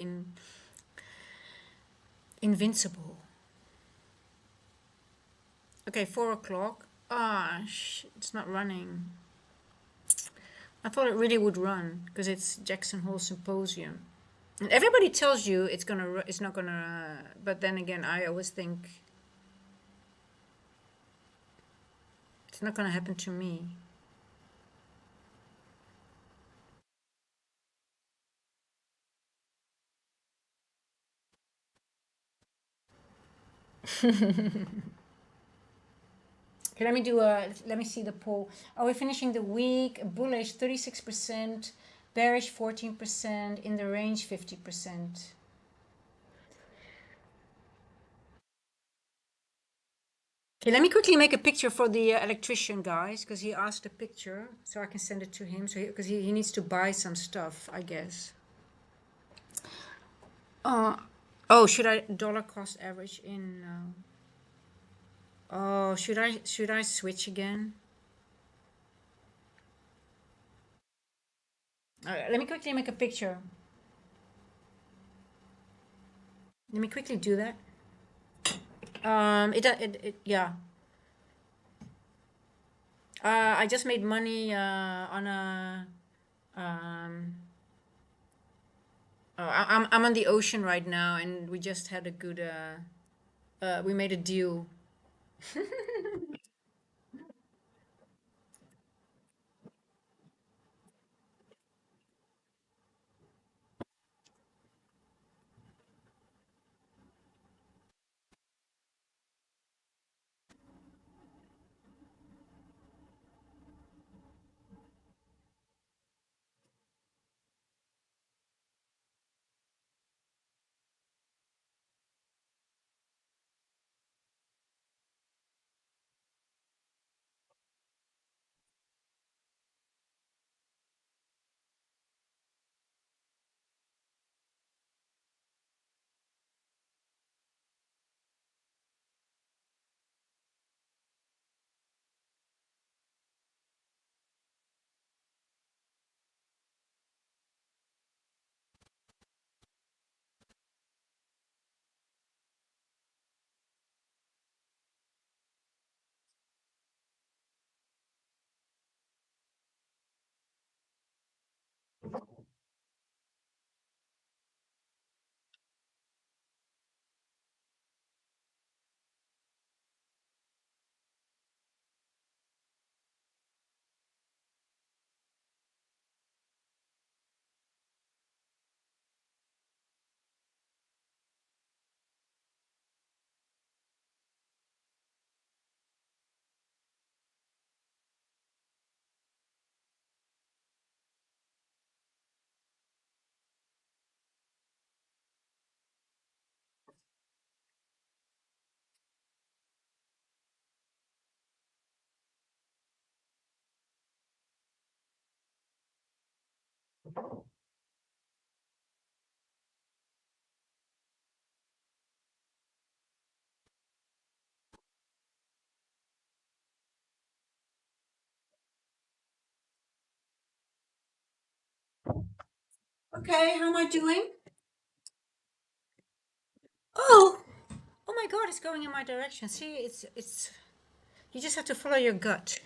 invincible. Okay, 4 o'clock. Ah, it's not running. I thought it really would run because it's Jackson Hole Symposium. And everybody tells you it's not gonna. But then again, I always think it's not gonna happen to me. Okay, let me see the poll. Are we finishing the week? Bullish 36%, bearish 14%, in the range 50%. Okay, let me quickly make a picture for the electrician, guys, because he asked a picture, so I can send it to him. So because he needs to buy some stuff, I guess. Uh, oh, should I dollar cost average in? Oh, should I switch again? Let me quickly make a picture. Let me quickly do that. Yeah. I just made money on a. Um, I'm on the ocean right now, and we just had a good. We made a deal. Okay, how am I doing? Oh, oh my God, it's going in my direction. See, it's. You just have to follow your gut.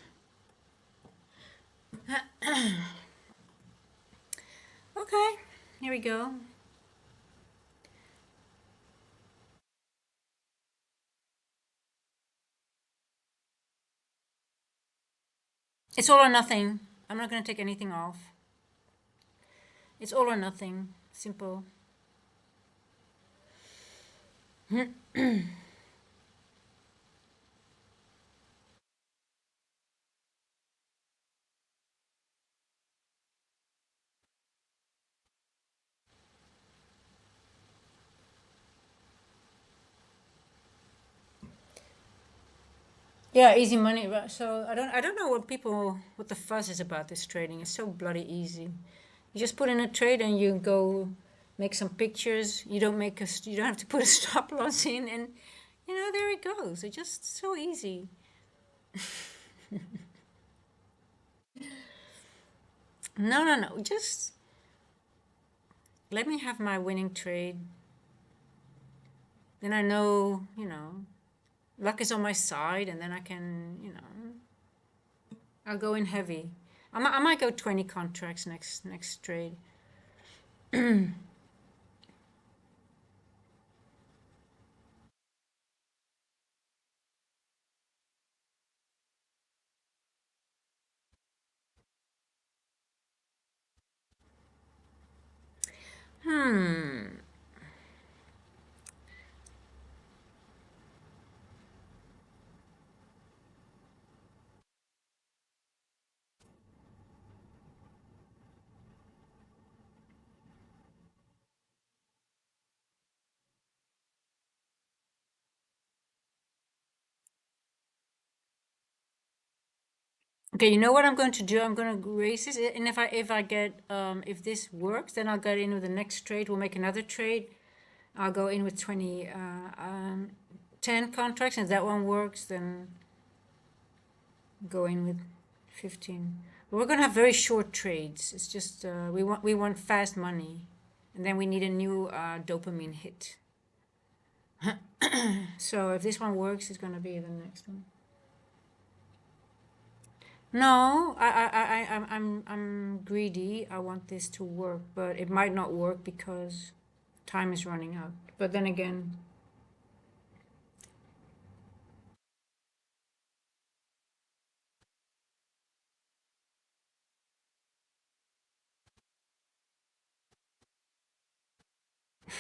Okay, here we go. It's all or nothing. I'm not gonna take anything off. It's all or nothing. Simple. Yeah, easy money. So I don't know what the fuss is about this trading. It's so bloody easy. You just put in a trade and you go make some pictures. You don't have to put a stop loss in, and there it goes. It's just so easy. No, no, no. Just let me have my winning trade. Then I know, luck is on my side, and then I can, I'll go in heavy. I might go 20 contracts next trade. Hmm. Okay, you know what I'm going to do? I'm going to raise this, and if I get if this works, then I'll get in with the next trade. We'll make another trade. I'll go in with 10 contracts, and if that one works, then go in with 15. But we're going to have very short trades. It's just we want fast money, and then we need a new dopamine hit. So if this one works, it's going to be the next one. No, I'm greedy. I want this to work, but it might not work because time is running out. But then again,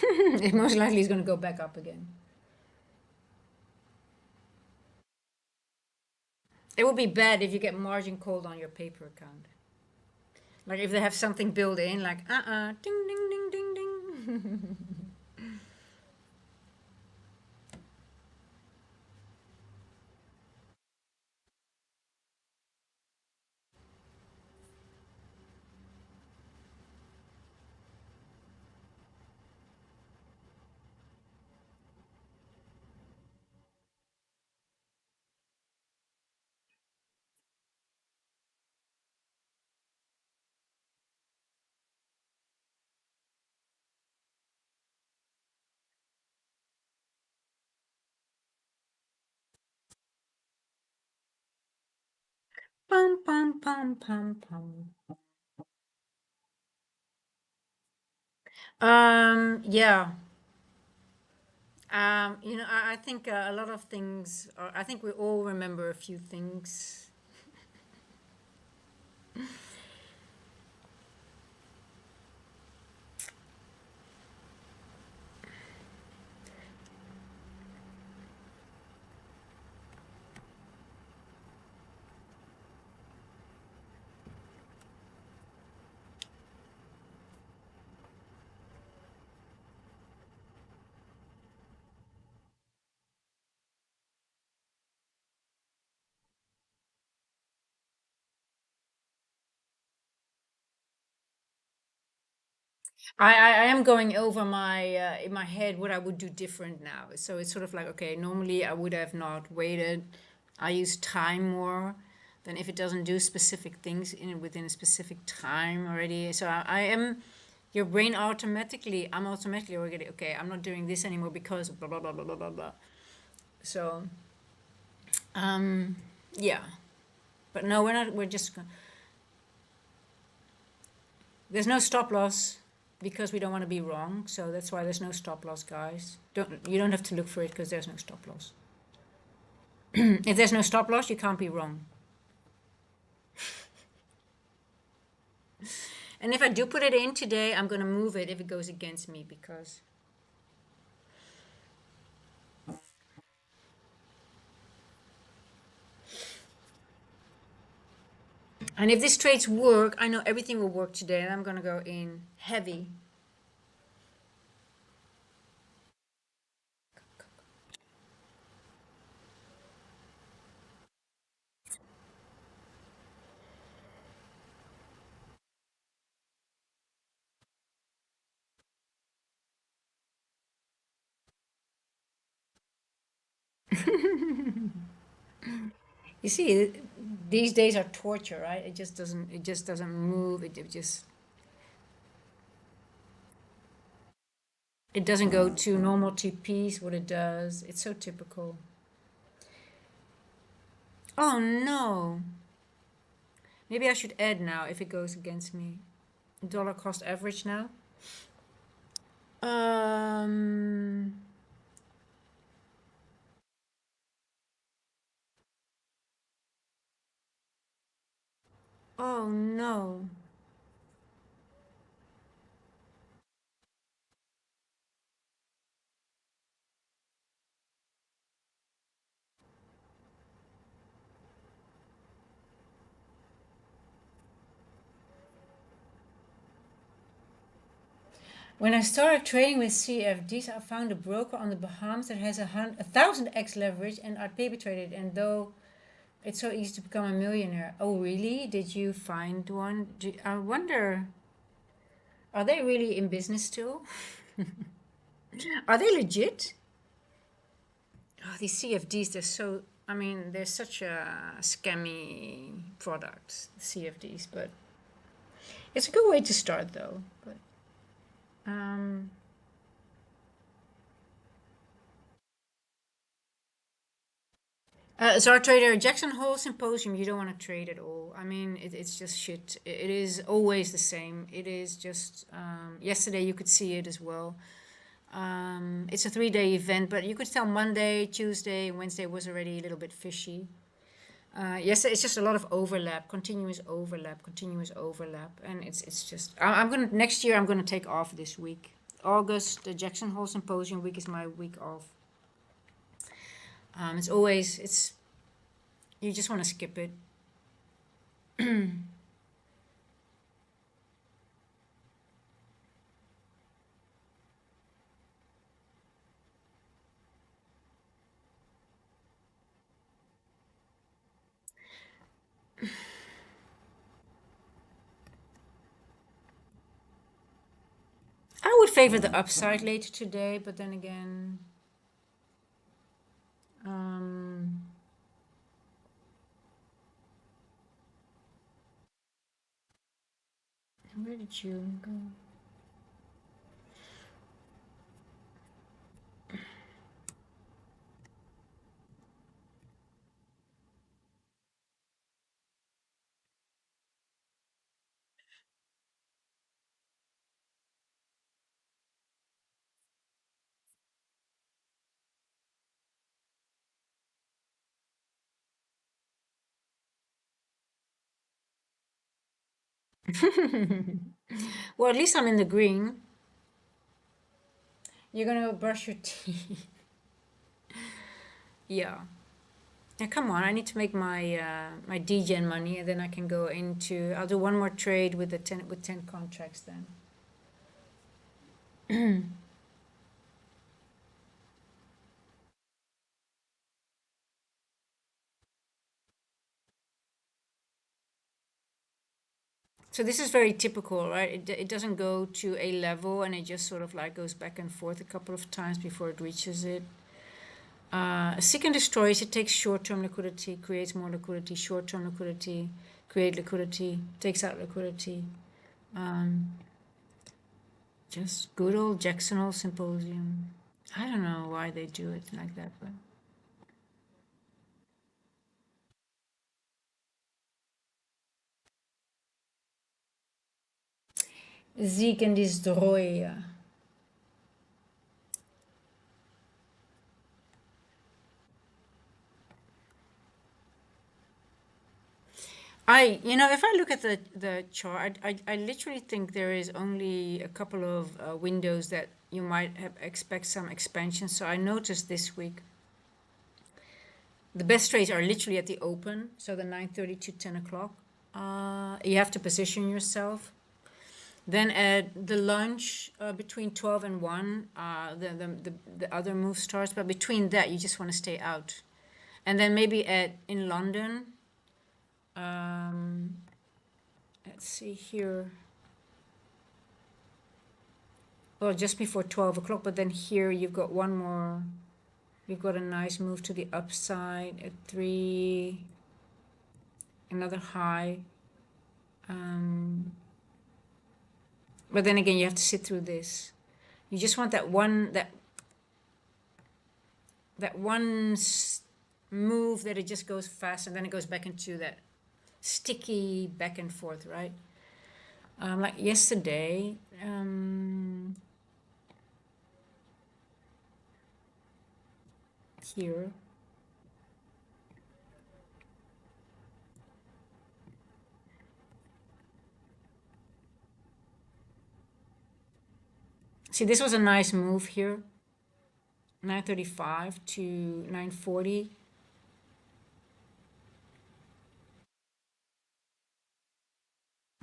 it most likely is going to go back up again. It would be bad if you get margin called on your paper account. Like if they have something built in, like ding ding ding ding ding. Pum pum pum pum pum. Yeah. I think a lot of things. I think we all remember a few things. I am going over my in my head what I would do different now. So it's sort of like, okay, normally I would have not waited. I use time more than if it doesn't do specific things in within a specific time already. So I am your brain automatically. I'm automatically already okay. I'm not doing this anymore because blah blah blah blah blah blah blah. So yeah, but no, we're not. We're just there's no stop loss because we don't want to be wrong. So that's why there's no stop loss, guys. You don't have to look for it because there's no stop loss. If there's no stop loss, you can't be wrong. And if I do put it in today, I'm gonna move it if it goes against me because. And if these trades work, I know everything will work today, and I'm gonna go in heavy. You see, these days are torture, right? It just doesn't. It just doesn't move. It just. It doesn't go to normal TPs. What it does. It's so typical. Oh no. Maybe I should add now if it goes against me. Dollar cost average now. Um. Oh no. When I started trading with CFDs, I found a broker on the Bahamas that has 1,000x leverage, and I baby traded. And though it's so easy to become a millionaire. Oh, really? Did you find one? I wonder, are they really in business still? Are they legit? Oh, these CFDs, they're so. I mean, they're such a scammy product, CFDs. But it's a good way to start, though. But um, Zar Trader Jackson Hole Symposium, you don't want to trade at all. I mean, it's just shit. It is always the same. It is just, yesterday you could see it as well. It's a 3 day event, but you could tell Monday, Tuesday, Wednesday was already a little bit fishy. Yes, it's just a lot of overlap, continuous overlap, and it's just. I'm gonna next year. I'm gonna take off this week. August, the Jackson Hole Symposium week is my week off. It's always it's you just want to skip it. I would favor the upside later today, but then again, um, where did you go? Well, at least I'm in the green. You're gonna brush your teeth. Yeah. Yeah, come on. I need to make my my DGen money, and then I can go into. I'll do one more trade with the 10 contracts then. So this is very typical, right? It doesn't go to a level and it just sort of like goes back and forth a couple of times before it reaches it. Seek and destroys, it takes short-term liquidity, creates more liquidity, short-term liquidity, create liquidity, takes out liquidity. Just good old Jackson Hole Symposium. I don't know why they do it like that, but Seek and destroy. If I look at the chart, I literally think there is only a couple of windows that you might have expect some expansion. So I noticed this week the best trades are literally at the open, so the 9:30 to 10 o'clock. You have to position yourself. Then at the lunch between 12 and 1, the other move starts. But between that, you just want to stay out. And then maybe in London, um, let's see here. Well, just before 12 o'clock, but then here you've got one more. You've got a nice move to the upside at 3, another high. But then again, you have to sit through this. You just want that one move that it just goes fast and then it goes back into that sticky back and forth, right? Like yesterday, here. See, this was a nice move here. 9:35 to 9:40.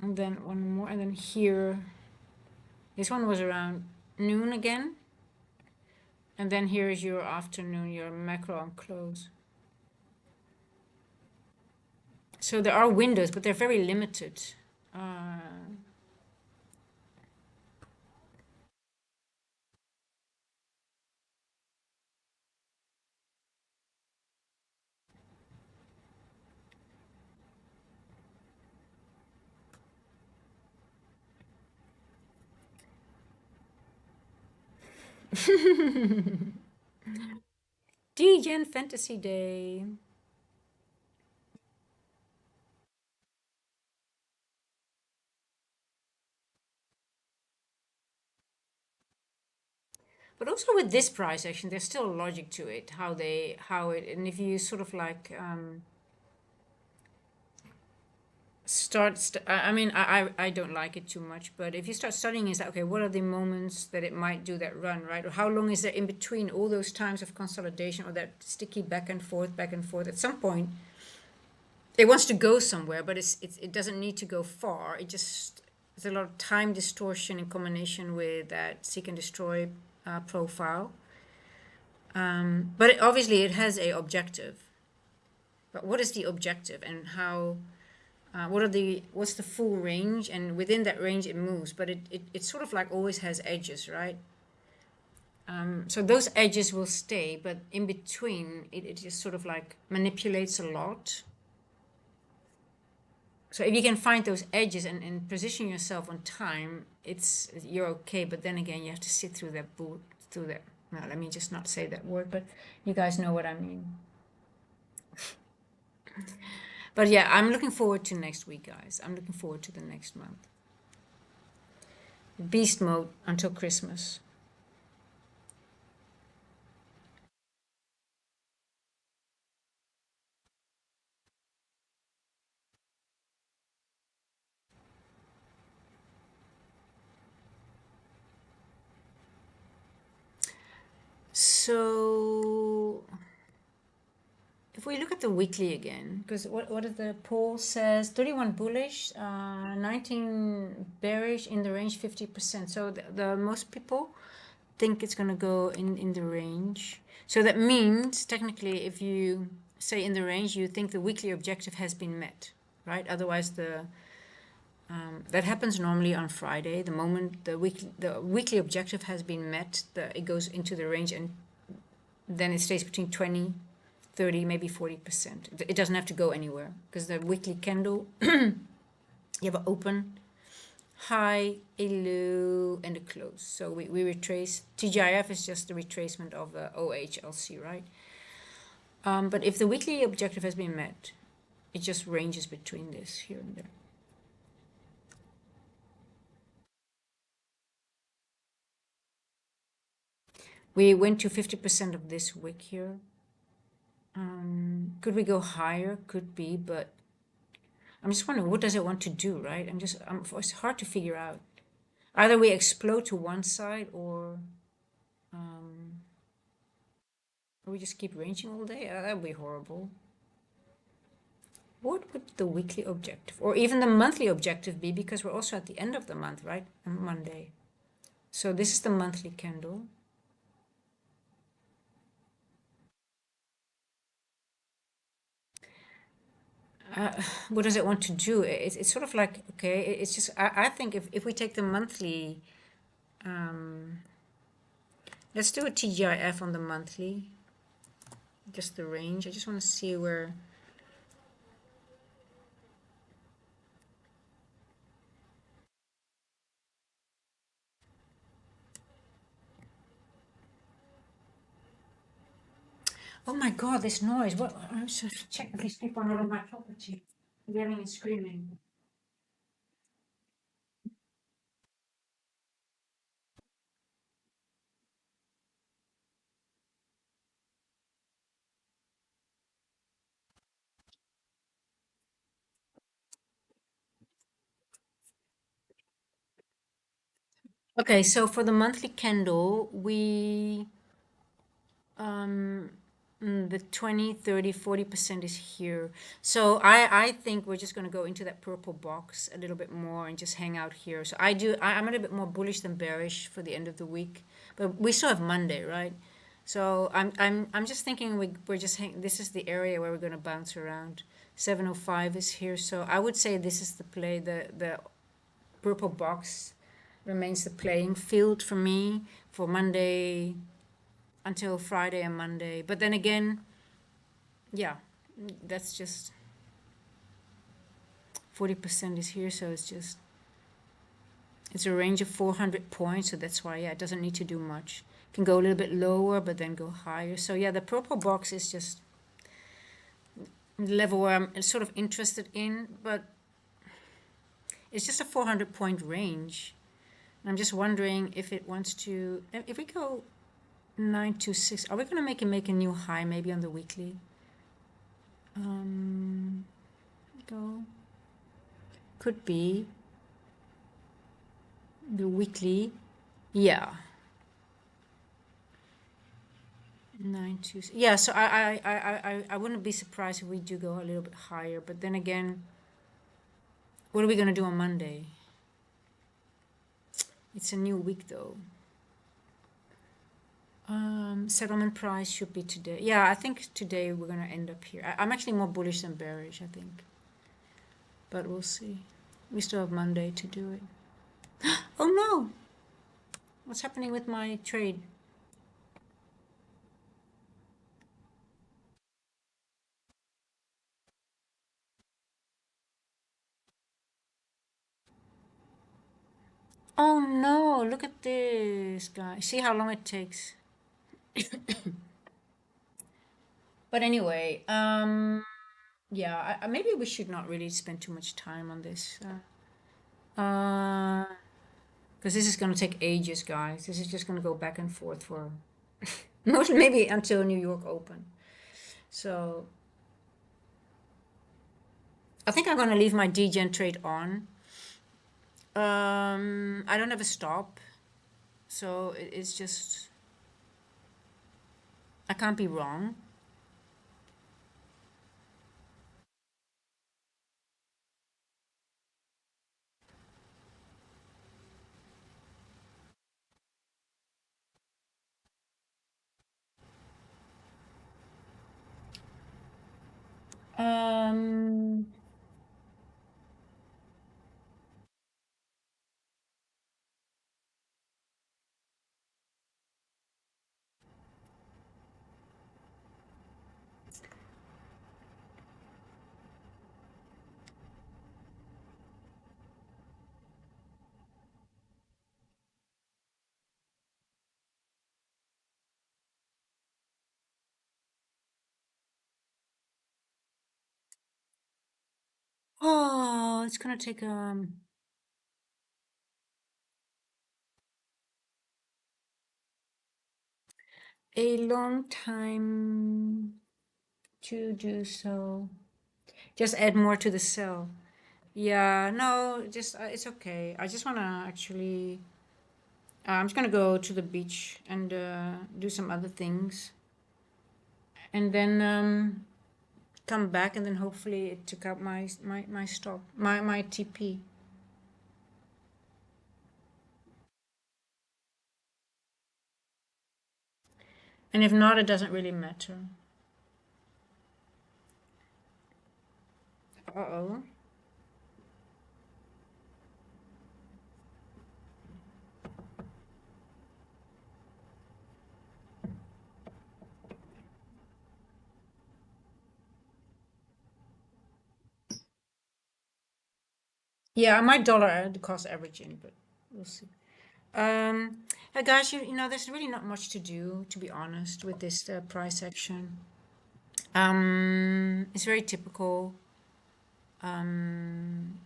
And then one more, and then here. This one was around noon again. And then here is your afternoon, your macro on close. So there are windows, but they're very limited. DGen Fantasy Day. But also with this price action, there's still logic to it. And if you sort of like I mean, I don't like it too much, but if you start studying, is that okay? What are the moments that it might do that run, right? Or how long is there in between all those times of consolidation or that sticky back and forth, back and forth? At some point, it wants to go somewhere, but it doesn't need to go far. There's a lot of time distortion in combination with that seek and destroy profile. But obviously, it has a objective. But what is the objective, and how? What's the full range? And within that range, it moves, but it sort of like always has edges, right? So those edges will stay, but in between, it just sort of like manipulates a lot. So if you can find those edges and position yourself on time, you're okay. But then again, you have to sit through that boot through that. No, let me just not say that word, but you guys know what I mean. But yeah, I'm looking forward to next week, guys. I'm looking forward to the next month. Beast mode until Christmas. So if we look at the weekly again, because what did the poll says? 31 bullish, 19 bearish, in the range 50%. So the most people think it's going to go in the range. So that means technically if you say in the range, you think the weekly objective has been met, right? Otherwise That happens normally on Friday. The moment the weekly objective has been met, it goes into the range, and then it stays between 20, 30, maybe 40%. It doesn't have to go anywhere because the weekly candle, you have an open, high, a low, and a close. So we retrace. TGIF is just the retracement of the OHLC, right? But if the weekly objective has been met, it just ranges between this here and there. We went to 50% of this wick here. Could we go higher? Could be, but I'm just wondering, what does it want to do, right? It's hard to figure out. Either we explode to one side, or we just keep ranging all day. That would be horrible. What would the weekly objective or even the monthly objective be? Because we're also at the end of the month, right? On Monday. So this is the monthly candle. What does it want to do? It's sort of like, okay, it's just, I think if we take the monthly, let's do a TGIF on the monthly, just the range. I just want to see where, oh my God, this noise. What? I'm just checking these people are on my property, yelling and screaming. Okay, so for the monthly candle, um, the 20, 30, 40% is here. So I think we're just going to go into that purple box a little bit more and just hang out here. So I'm a little bit more bullish than bearish for the end of the week. But we still have Monday, right? So I'm just thinking this is the area where we're going to bounce around. 705 is here. So I would say this is the play. The purple box remains the playing field for me for Monday until Friday and Monday. But then again, yeah, that's just 40% is here, so it's a range of 400 points, so that's why, yeah, it doesn't need to do much. It can go a little bit lower, but then go higher. So yeah, the purple box is just the level where I'm sort of interested in, but it's just a 400-point range. And I'm just wondering if it wants to, if we go 926, are we going to make a new high maybe on the weekly? Go. Could be the weekly. Yeah. 9 2. Yeah, so I wouldn't be surprised if we do go a little bit higher, but then again, what are we gonna do on Monday? It's a new week though. Settlement price should be today. Yeah, I think today we're gonna end up here. I'm actually more bullish than bearish, I think. But we'll see. We still have Monday to do it. Oh no! What's happening with my trade? Oh no, look at this, guys. See how long it takes. But anyway, yeah, maybe we should not really spend too much time on this. Because this is going to take ages, guys. This is just going to go back and forth for most maybe until New York Open. So I think I'm going to leave my degen trade on. I don't have a stop, so it's just I can't be wrong. Um, gonna take a long time to do so. Just add more to the cell. Yeah, no, just it's okay. I just wanna actually. I'm just gonna go to the beach and do some other things, and then come back, and then hopefully it took out my stop my TP. And if not, it doesn't really matter. Uh-oh. Yeah, I might dollar cost averaging, but we'll see. Hey guys, there's really not much to do, to be honest, with this price action. It's very typical. Um,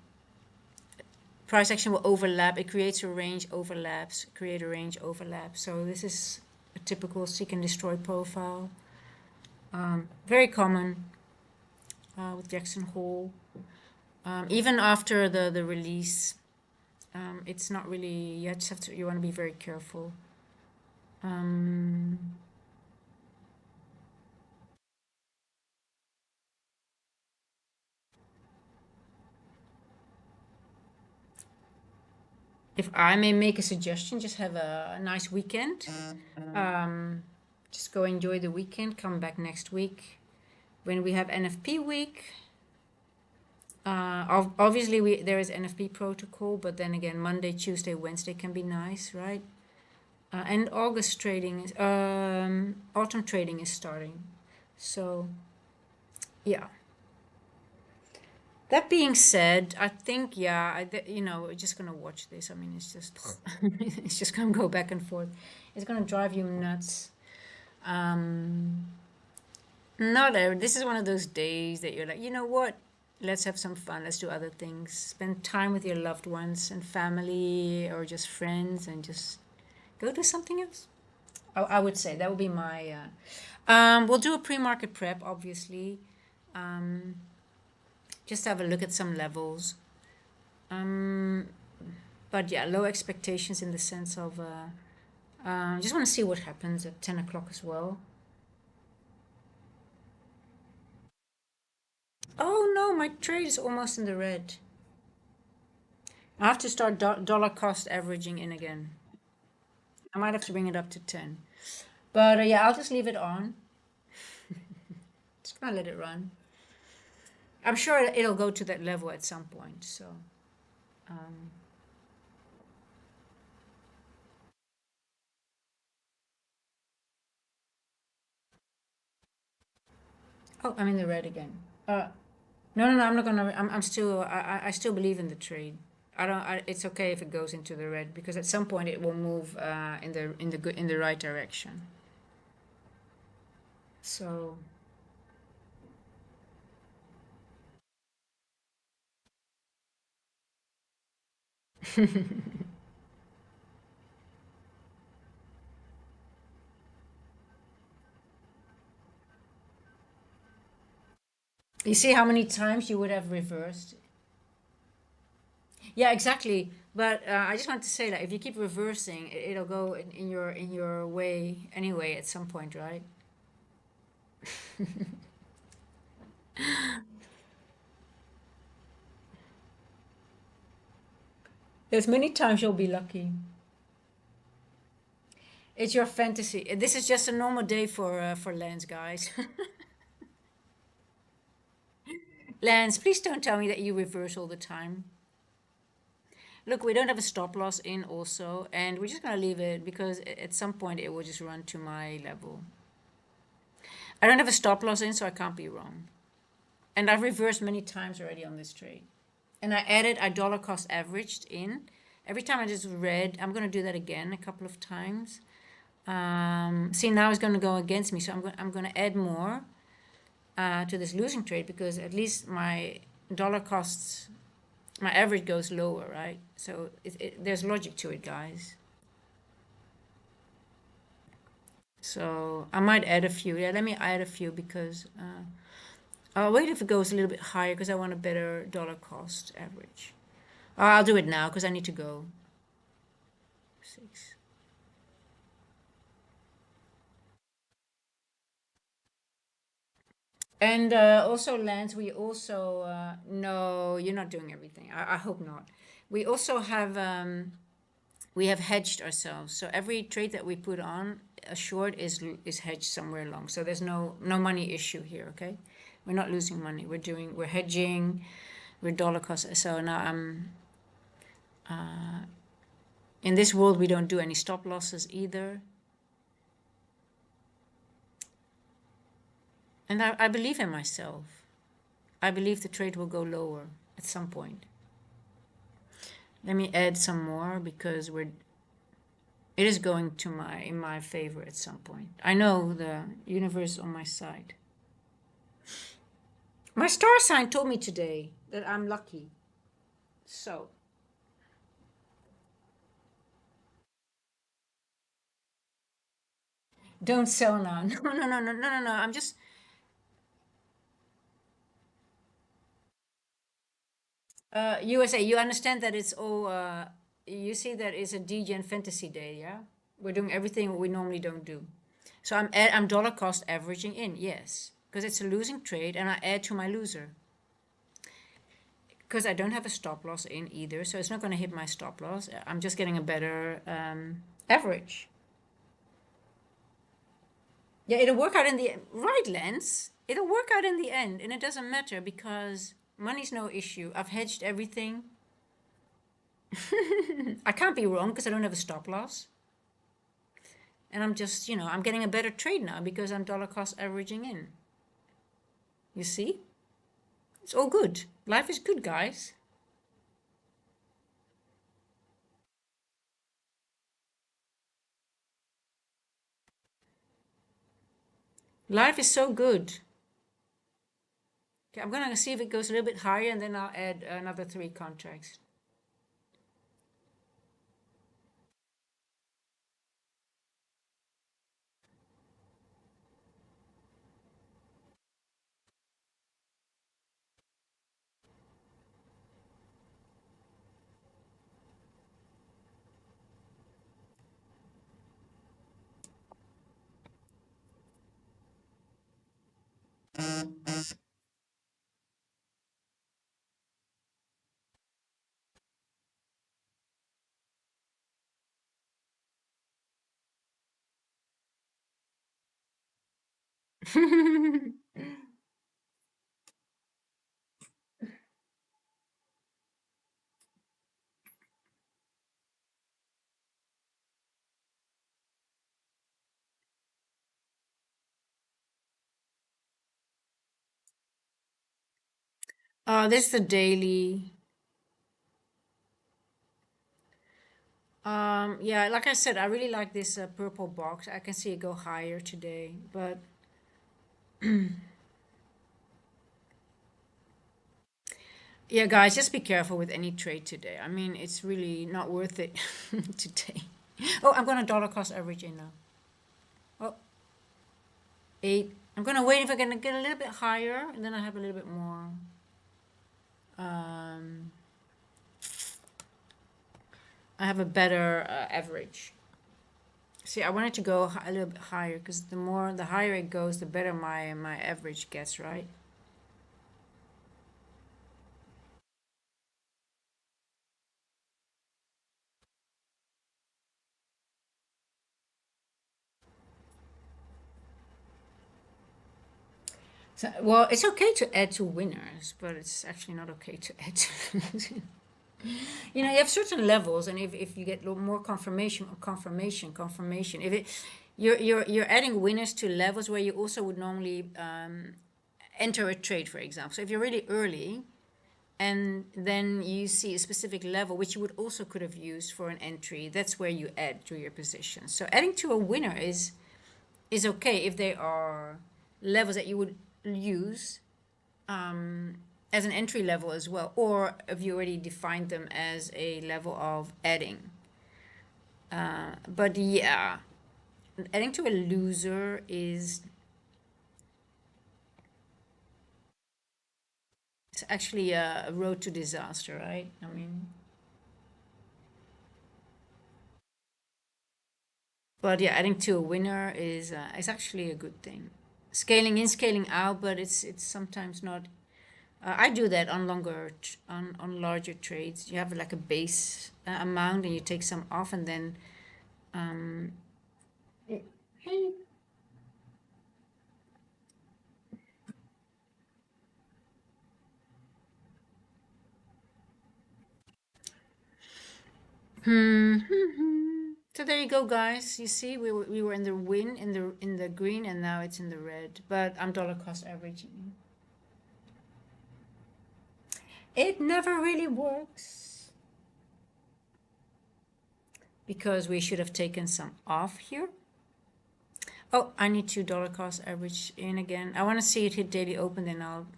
Price action will overlap. It creates a range overlaps, create a range overlap. So this is a typical seek and destroy profile. Very common with Jackson Hole. Even after the release, it's not really. You just have to. You want to be very careful. Um, if I may make a suggestion, just have a nice weekend. Um, just go enjoy the weekend. Come back next week when we have NFP week. Obviously, there is NFP protocol, but then again, Monday, Tuesday, Wednesday can be nice, right? And August trading is autumn trading is starting, so yeah. That being said, I think yeah, we're just gonna watch this. I mean, it's just it's just gonna go back and forth. It's gonna drive you nuts. Um, Not every. This is one of those days that you're like, you know what? Let's have some fun. Let's do other things. Spend time with your loved ones and family, or just friends, and just go do something else. I would say that would be my. We'll do a pre-market prep, obviously. Um, just have a look at some levels. Um, but yeah, low expectations in the sense of just want to see what happens at 10 o'clock as well. Oh no, my trade is almost in the red. I have to start dollar cost averaging in again. I might have to bring it up to 10. But yeah, I'll just leave it on. Just gonna let it run. I'm sure it'll go to that level at some point. So, um, oh, I'm in the red again. No, no, no. I'm not gonna. I'm still. I still believe in the trade. I don't. It's okay if it goes into the red because at some point it will move in the right direction. So you see how many times you would have reversed. Yeah, exactly. But I just want to say that if you keep reversing, it'll go in your way anyway at some point, right? There's many times you'll be lucky. It's your fantasy. This is just a normal day for Lance, guys. Lance, please don't tell me that you reverse all the time. Look, we don't have a stop loss in also, and we're just gonna leave it because at some point it will just run to my level. I don't have a stop loss in, so I can't be wrong. And I've reversed many times already on this trade. And I dollar cost averaged in. Every time I just read, I'm gonna do that again a couple of times. See, now it's gonna go against me, so I'm gonna add more to this losing trade because at least my dollar costs my average goes lower, right? So there's logic to it, guys. So I might add a few. Yeah, let me add a few because I'll wait if it goes a little bit higher because I want a better dollar cost average. I'll do it now because I need to go. 6. And also, Lance, we also, no, you're not doing everything. I hope not. We also have, we have hedged ourselves. So every trade that we put on, a short is hedged somewhere along. So there's no money issue here, okay? We're not losing money. We're hedging, we're dollar cost. So now in this world, we don't do any stop losses either. And I believe in myself. I believe the trade will go lower at some point. Let me add some more because it is going to in my favor at some point. I know the universe is on my side. My star sign told me today that I'm lucky. So don't sell now. No. I'm just USA. You understand that it's all. You see that it's a DGen fantasy day, yeah. We're doing everything we normally don't do. So I'm dollar cost averaging in, yes, because it's a losing trade, and I add to my loser because I don't have a stop loss in either, so it's not going to hit my stop loss. I'm just getting a better average. Yeah, it'll work out in the right, Lens. It'll work out in the end, and it doesn't matter because money's no issue. I've hedged everything. I can't be wrong because I don't have a stop loss. And I'm just, I'm getting a better trade now because I'm dollar cost averaging in. You see? It's all good. Life is good, guys. Life is so good. Okay, I'm gonna see if it goes a little bit higher and then I'll add another 3 contracts. This is the daily. Yeah, like I said, I really like this purple box. I can see it go higher today, but yeah, guys, just be careful with any trade today. I mean, it's really not worth it today. Oh, I'm gonna dollar cost average in now. Oh, 8. I'm gonna wait if I can get a little bit higher, and then I have a little bit more. Um, I have a better average. See, I wanted to go a little bit higher because the higher it goes, the better my average gets, right? So, well, it's okay to add to winners, but it's actually not okay to add to you have certain levels, and if you get more confirmation, if it you're adding winners to levels where you also would normally enter a trade, for example. So if you're really early and then you see a specific level which you would also could have used for an entry, that's where you add to your position. So adding to a winner is okay if they are levels that you would use, as an entry level as well, or if you already defined them as a level of adding. But yeah, adding to a loser is it's actually a road to disaster, right? I mean, but yeah, adding to a winner is actually a good thing. Scaling in, scaling out, but it's sometimes not. I do that on on larger trades. You have like a base amount, and you take some off, and then um, hmm. So there you go, guys. You see, we were in the win in the green, and now it's in the red. But I'm dollar cost averaging. It never really works because we should have taken some off here. Oh, I need to dollar cost average in again. I want to see it hit daily open, then I'll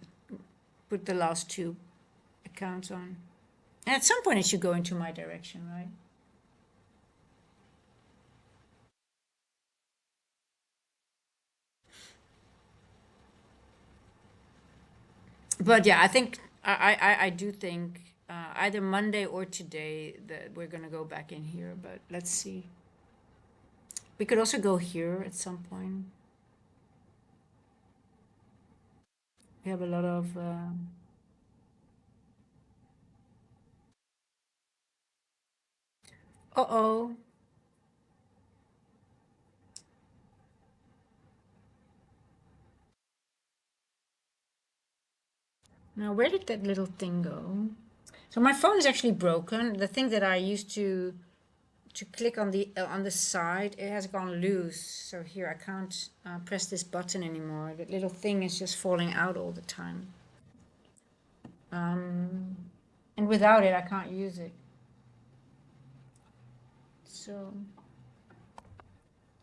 put the last two accounts on. And at some point, it should go into my direction, right? But yeah, I think I do think either Monday or today that we're gonna go back in here. But let's see. We could also go here at some point. We have a lot of. Uh-oh. Now, where did that little thing go? So my phone is actually broken. The thing that I used to click on the side, it has gone loose. So here I can't press this button anymore. That little thing is just falling out all the time. Um, and without it, I can't use it. So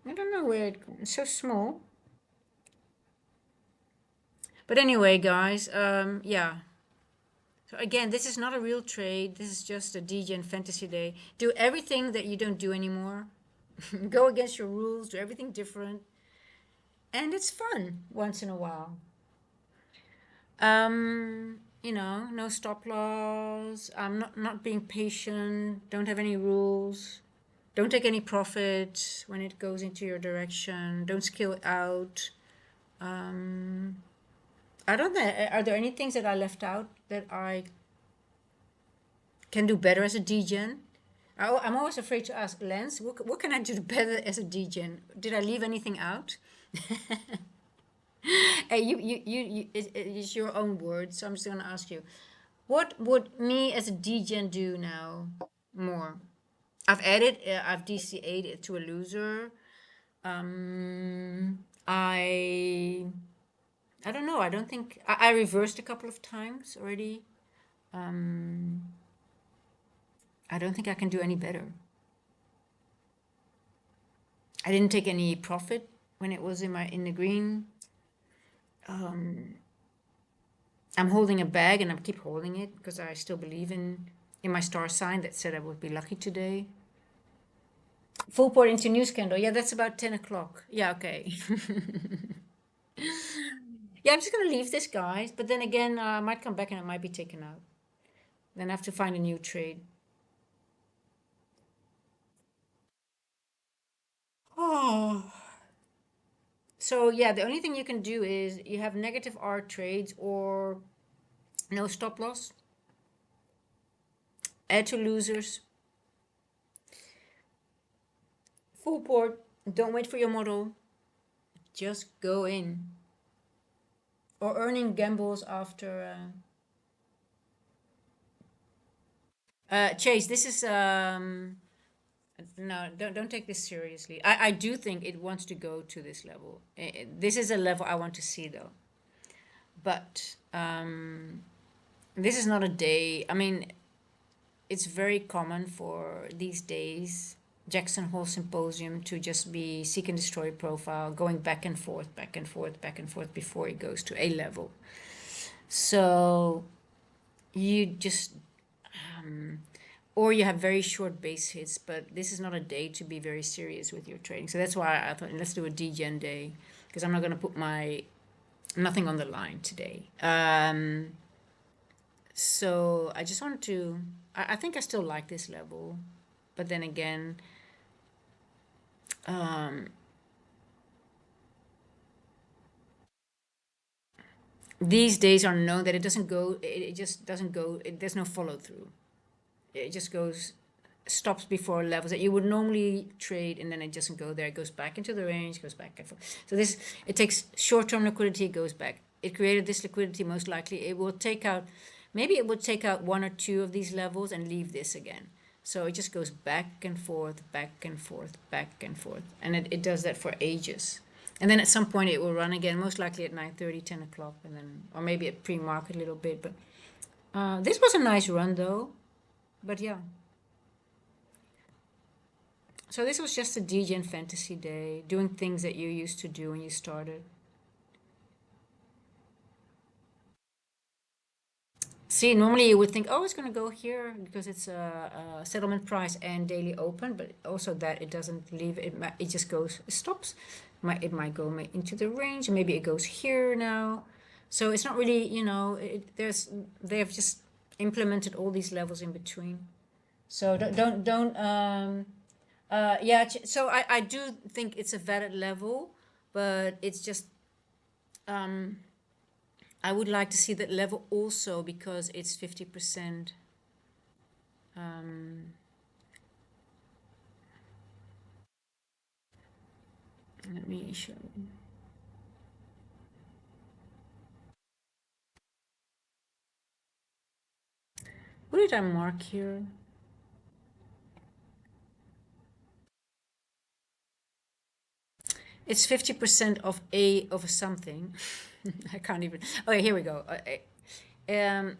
I don't know where it's so small. But anyway, guys, yeah. So again, this is not a real trade. This is just a DJ and fantasy day. Do everything that you don't do anymore. Go against your rules. Do everything different, and it's fun once in a while. No stop loss. Not being patient. Don't have any rules. Don't take any profit when it goes into your direction. Don't scale out. Um, I don't know. Are there any things that I left out that I can do better as a degen? I'm always afraid to ask Lens, what can I do better as a degen? Did I leave anything out? Hey, it's your own words, so I'm just going to ask you. What would me as a degen do now more? I've DCA'd it to a loser. I don't know. I don't think, I reversed a couple of times already. Um, I don't think I can do any better. I didn't take any profit when it was in the green. I'm holding a bag and I keep holding it because I still believe in my star sign that said I would be lucky today. Full port into news candle. Yeah, that's about 10 o'clock. Yeah, okay. Yeah, I'm just gonna leave this, guys. But then again, I might come back and it might be taken out. Then I have to find a new trade. Oh. So yeah, the only thing you can do is you have negative R trades or no stop loss. Add to losers. Full port. Don't wait for your model. Just go in. Or earning gambles after. Chase, this is no, don't take this seriously. I do think it wants to go to this level. This is a level I want to see though. But this is not a day. I mean, it's very common for these days Jackson Hole Symposium to just be seek and destroy profile, going back and forth, back and forth, back and forth before it goes to A level. So you just or you have very short base hits, but this is not a day to be very serious with your trading. So that's why I thought let's do a degen day, because I'm not going to put my nothing on the line today. So I just wanted to. I think I still like this level, but then again, these days are known that it doesn't go. It just doesn't go. There's no follow through. It just goes stops before levels that you would normally trade, and then it doesn't go there. It goes back into the range, goes back and forth. So this, it takes short-term liquidity, it goes back. It created this liquidity, most likely it will take out, maybe it will take out one or two of these levels and leave this again. So it just goes back and forth, back and forth, back and forth, and it does that for ages. And then at some point it will run again, most likely at 9:30, 10 o'clock, and then, or maybe at pre-market a little bit. But this was a nice run though. But yeah. So this was just a degen fantasy day, doing things that you used to do when you started. See, normally you would think, oh, it's going to go here because it's a settlement price and daily open, but also that it doesn't leave it. It just goes, it stops. It might go into the range. Maybe it goes here now. So it's not really, they have just implemented all these levels in between. So yeah. So I do think it's a valid level, but it's just I would like to see that level also because it's 50%. Let me show you. What did I mark here? It's 50% of something. I can't even. Okay, here we go.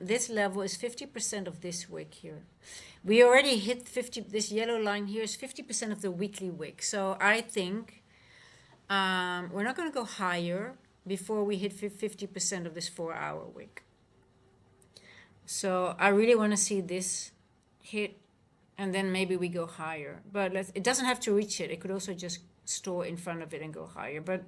This level is 50% of this wick here. We already hit 50. This yellow line here is 50% of the weekly wick. So I think we're not going to go higher before we hit 50% of this 4-hour wick. So I really want to see this hit, and then maybe we go higher. But it doesn't have to reach it. It could also just store in front of it and go higher. But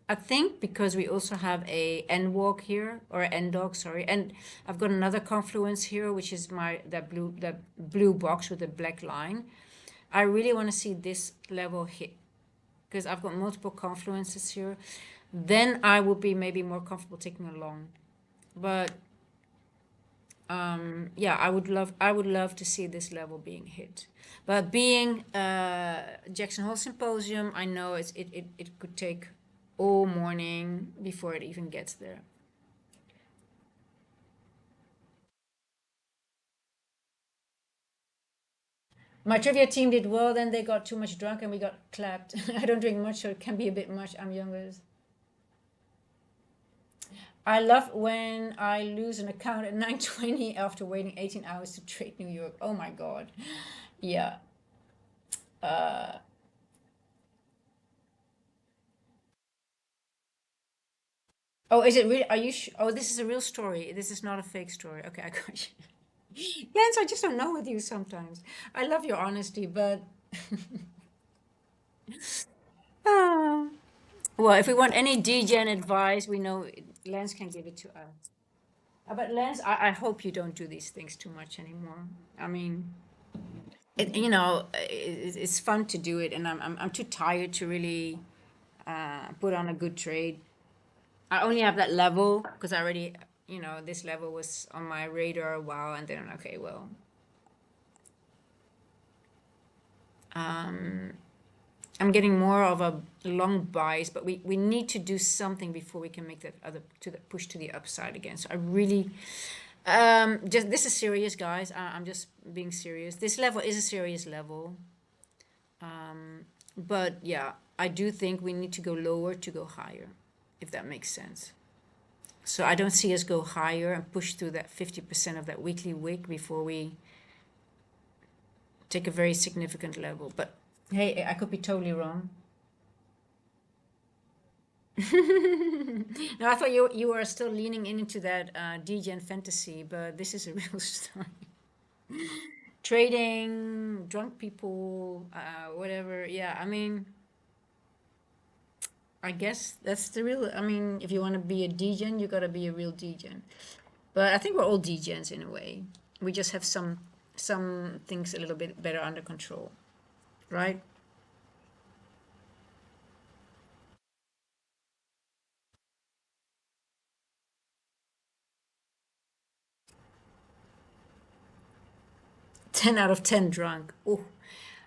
I think because we also have a end walk here, or end dog, sorry, and I've got another confluence here, which is that blue box with the black line. I really want to see this level hit because I've got multiple confluences here. Then I would be maybe more comfortable taking a long. But yeah, I would love to see this level being hit. But being Jackson Hole Symposium, I know it could take all morning before it even gets there. My trivia team did well, then they got too much drunk and we got clapped. I don't drink much, so it can be a bit much. I'm younger. I love when I lose an account at 9:20 after waiting 18 hours to trade New York. Oh my God. Yeah. Oh, is it really? Are you? Oh, this is a real story. This is not a fake story. Okay, I got you. Lance, I just don't know with you sometimes. I love your honesty, but Ah. Well, if we want any degen advice, we know Lance can give it to us. But Lance, I hope you don't do these things too much anymore. I mean, it's fun to do it, and I'm too tired to really put on a good trade. I only have that level because I already, this level was on my radar a while, and then okay, well, I'm getting more of a long bias, but we need to do something before we can make that other to the push to the upside again. So I really, just this is serious, guys. I'm just being serious. This level is a serious level, but yeah, I do think we need to go lower to go higher, if that makes sense. So I don't see us go higher and push through that 50% of that weekly wick before we take a very significant level. But hey, I could be totally wrong. No, I thought you were still leaning into that degen fantasy, but this is a real story. Trading, drunk people, whatever. Yeah, I mean, I guess that's the real. I mean, if you want to be a degen, you gotta be a real degen. But I think we're all degens in a way. We just have some things a little bit better under control, right? 10 out of 10 drunk. Oh,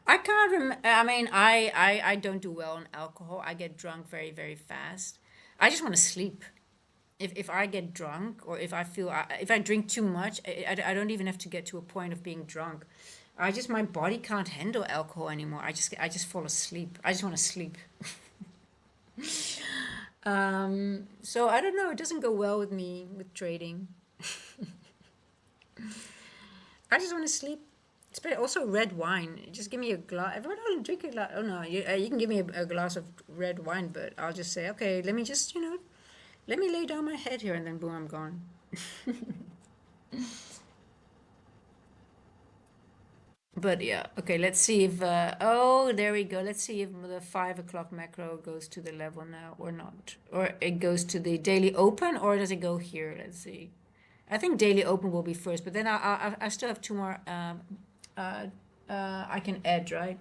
I can't remember. I mean, I don't do well on alcohol. I get drunk very, very fast. I just want to sleep. If I get drunk or if I feel, if I drink too much, I don't even have to get to a point of being drunk. I just, my body can't handle alcohol anymore. I just fall asleep. I just want to sleep. So I don't know. It doesn't go well with me with trading. I just want to sleep. It's better. Also, red wine. Just give me a glass. Everyone will drink a glass. Oh no, you can give me a glass of red wine, but I'll just say, okay, let me just, let me lay down my head here, and then boom, I'm gone. But yeah, okay, let's see if, oh, there we go. Let's see if the 5 o'clock macro goes to the level now or not. Or it goes to the daily open, or does it go here? Let's see. I think daily open will be first, but then I still have two more uh, I can add, right?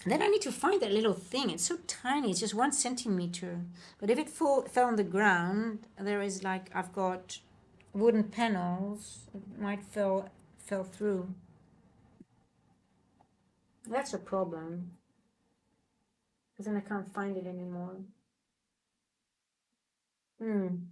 Then I need to find that little thing. It's so tiny. It's just 1 centimeter. But if it fell on the ground, there is like I've got wooden panels. It might fell through. That's a problem. Because then I can't find it anymore. Hmm.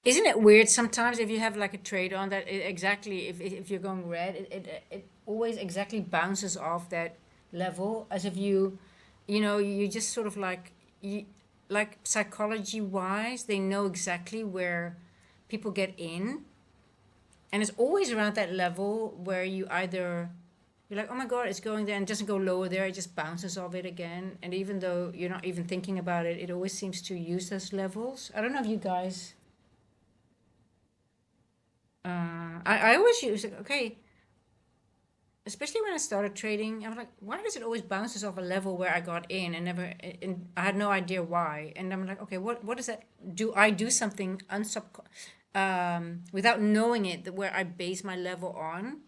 Isn't it weird sometimes if you have like a trade on that exactly if you're going red, it always exactly bounces off that level as if you just sort of like psychology wise, they know exactly where people get in, and it's always around that level where you're like, oh my god, it's going there, and it doesn't go lower there, it just bounces off it again, and even though you're not even thinking about it, it always seems to use those levels. I don't know if you guys I always use it. Okay, especially when I started trading, I was like, why does it always bounces off a level where I got in and never, and I had no idea why. And I'm like, okay, what does that do? I do something without knowing it, that where I base my level on,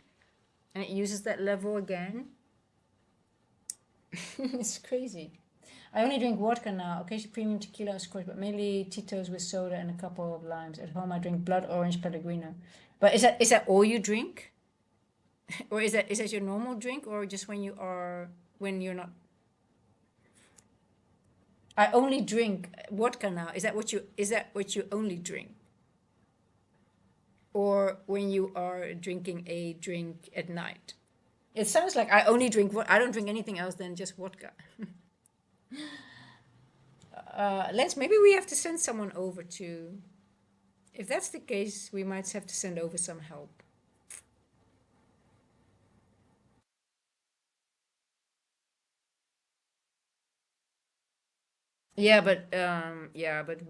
and it uses that level again. It's crazy. I only drink vodka now, occasionally premium tequila, of course, but mainly Tito's with soda and a couple of limes. At home, I drink blood orange Pellegrino. But is that all you drink? Or is that your normal drink, or just when you're not? I only drink vodka now. Is that what you only drink? Or when you are drinking a drink at night? It sounds like I only drink what I don't drink anything else than just vodka. Let's maybe we have to send someone over to. If that's the case, we might have to send over some help. Yeah, but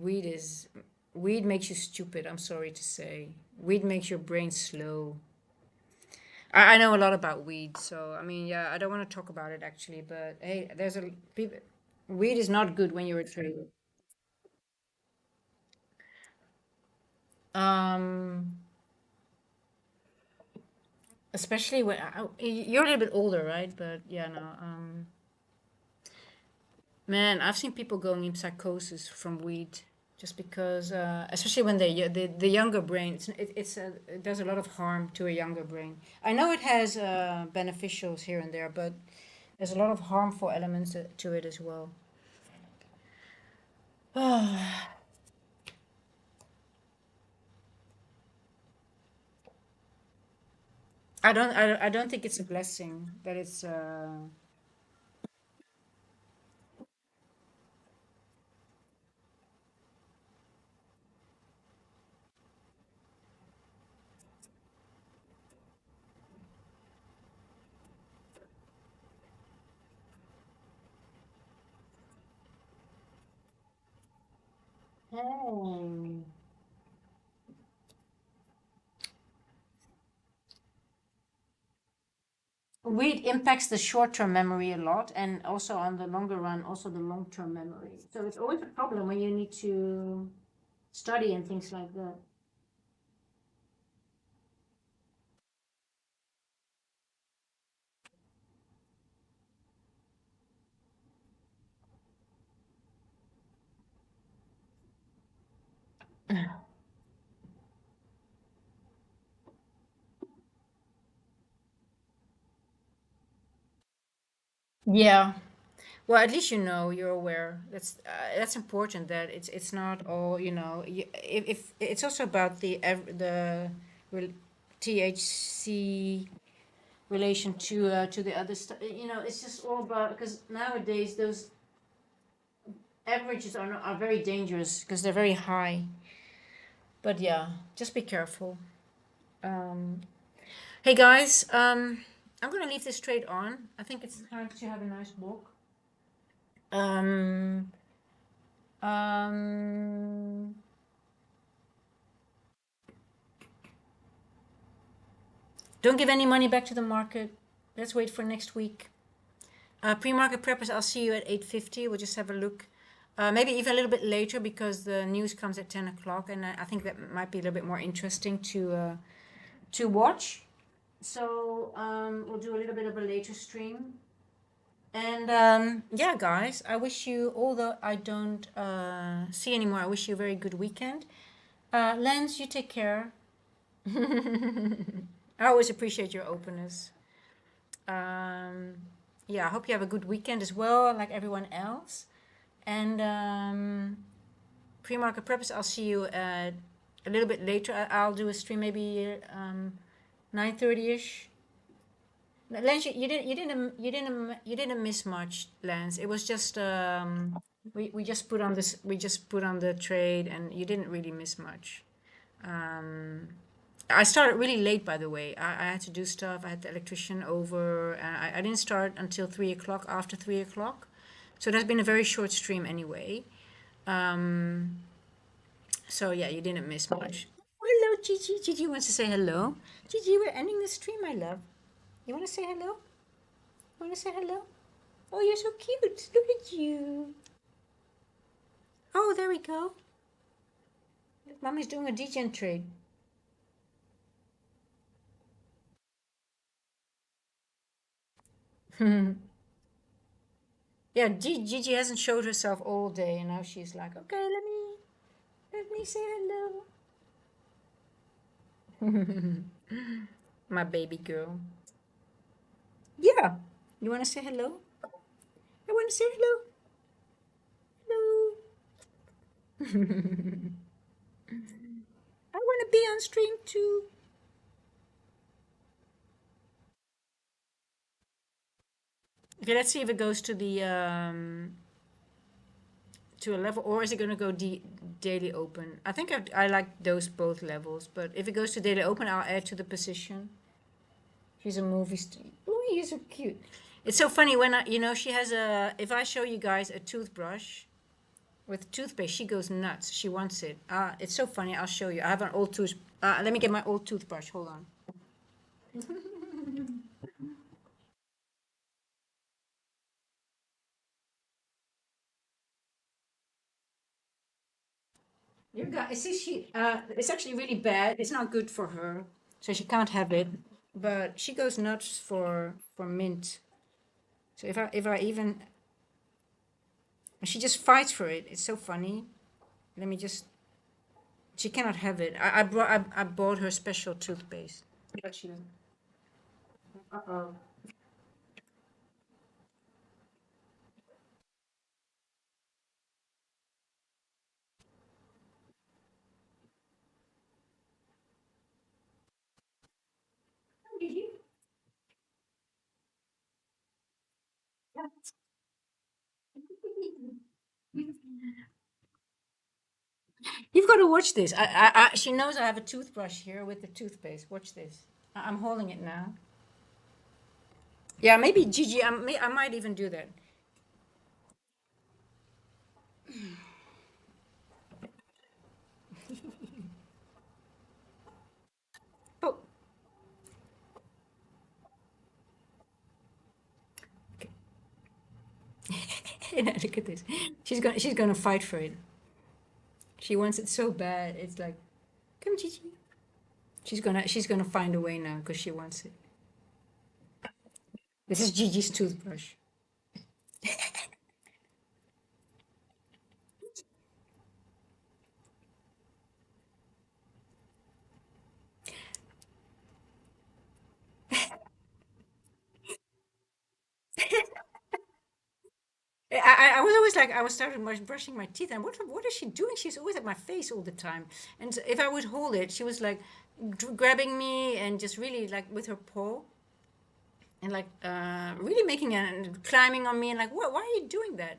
weed makes you stupid. I'm sorry to say, weed makes your brain slow. I know a lot about weed, so I mean, yeah, I don't want to talk about it actually, but hey, weed is not good when you're a trader. Um, Especially when you're a little bit older, right? But yeah, no. Man, I've seen people going in psychosis from weed just because, especially when the younger brain, it does a lot of harm to a younger brain. I know it has beneficials here and there, but there's a lot of harmful elements to it as well. I don't think it's a blessing that it's Hmm. Weed impacts the short-term memory a lot, and also on the longer run, also the long-term memory. So it's always a problem when you need to study and things like that. Yeah. Well, at least you know, you're aware. That's important. That it's not all if it's also about the rel- THC relation to the other stuff. It's just all about because nowadays those averages are very dangerous because they're very high. But yeah, just be careful. Um, hey guys, I'm gonna leave this straight on. I think it's time to have a nice walk. Um, um, don't give any money back to the market. Let's wait for next week. Pre-market preppers, I'll see you at 8:50. We'll just have a look. Maybe even a little bit later because the news comes at 10 o'clock, and I think that might be a little bit more interesting to watch. So we'll do a little bit of a later stream. And yeah, guys, I wish you, although I don't see anymore, I wish you a very good weekend. Lens, you take care. I always appreciate your openness. Um, yeah, I hope you have a good weekend as well, like everyone else. And pre-market purpose, I'll see you a little bit later. I'll do a stream maybe 9:30ish. Lance, you didn't miss much, Lance. It was just we just put on this we just put on the trade, and you didn't really miss much. Um, I started really late, by the way. I had to do stuff. I had the electrician over. I didn't start until 3 o'clock. After 3 o'clock, so that's been a very short stream anyway. Um, so yeah, you didn't miss much. Hello, Gigi. Gigi wants to say hello. Gigi, we're ending the stream, my love. You want to say hello? Want to say hello? Oh, you're so cute. Look at you. Oh, there we go. Mommy's doing a degen trade. Yeah, Gigi hasn't showed herself all day, and now she's like, okay, let me say hello. My baby girl. Yeah. You want to say hello? I want to say hello. Hello. I want to be on stream too. Okay, let's see if it goes to a level, or is it going to go daily open? I think I like those both levels, but if it goes to daily open, I'll add to the position. She's a movie star. Oh, you're so cute. It's so funny when she has a. If I show you guys a toothbrush with toothpaste, she goes nuts. She wants it. It's so funny. I'll show you. I have an old tooth. Let me get my old toothbrush. Hold on. You guys, see, it's actually really bad. It's not good for her, so she can't have it. But she goes nuts for mint. So if I even, she just fights for it. It's so funny. Let me just. She cannot have it. I bought her special toothpaste. But she doesn't. Uh oh. You've got to watch this. She knows I have a toothbrush here with the toothpaste. Watch this. I'm holding it now. Yeah, maybe Gigi. I might even do that. Oh, look at this. She's gonna fight for it. She wants it so bad. It's like, come, Gigi. She's gonna find a way now because she wants it. This is Gigi's toothbrush. I was always like, I was starting brushing my teeth, and what is she doing? She's always at my face all the time. And if I would hold it, she was like grabbing me and just really like with her paw and like really making and climbing on me and like, what? Why are you doing that?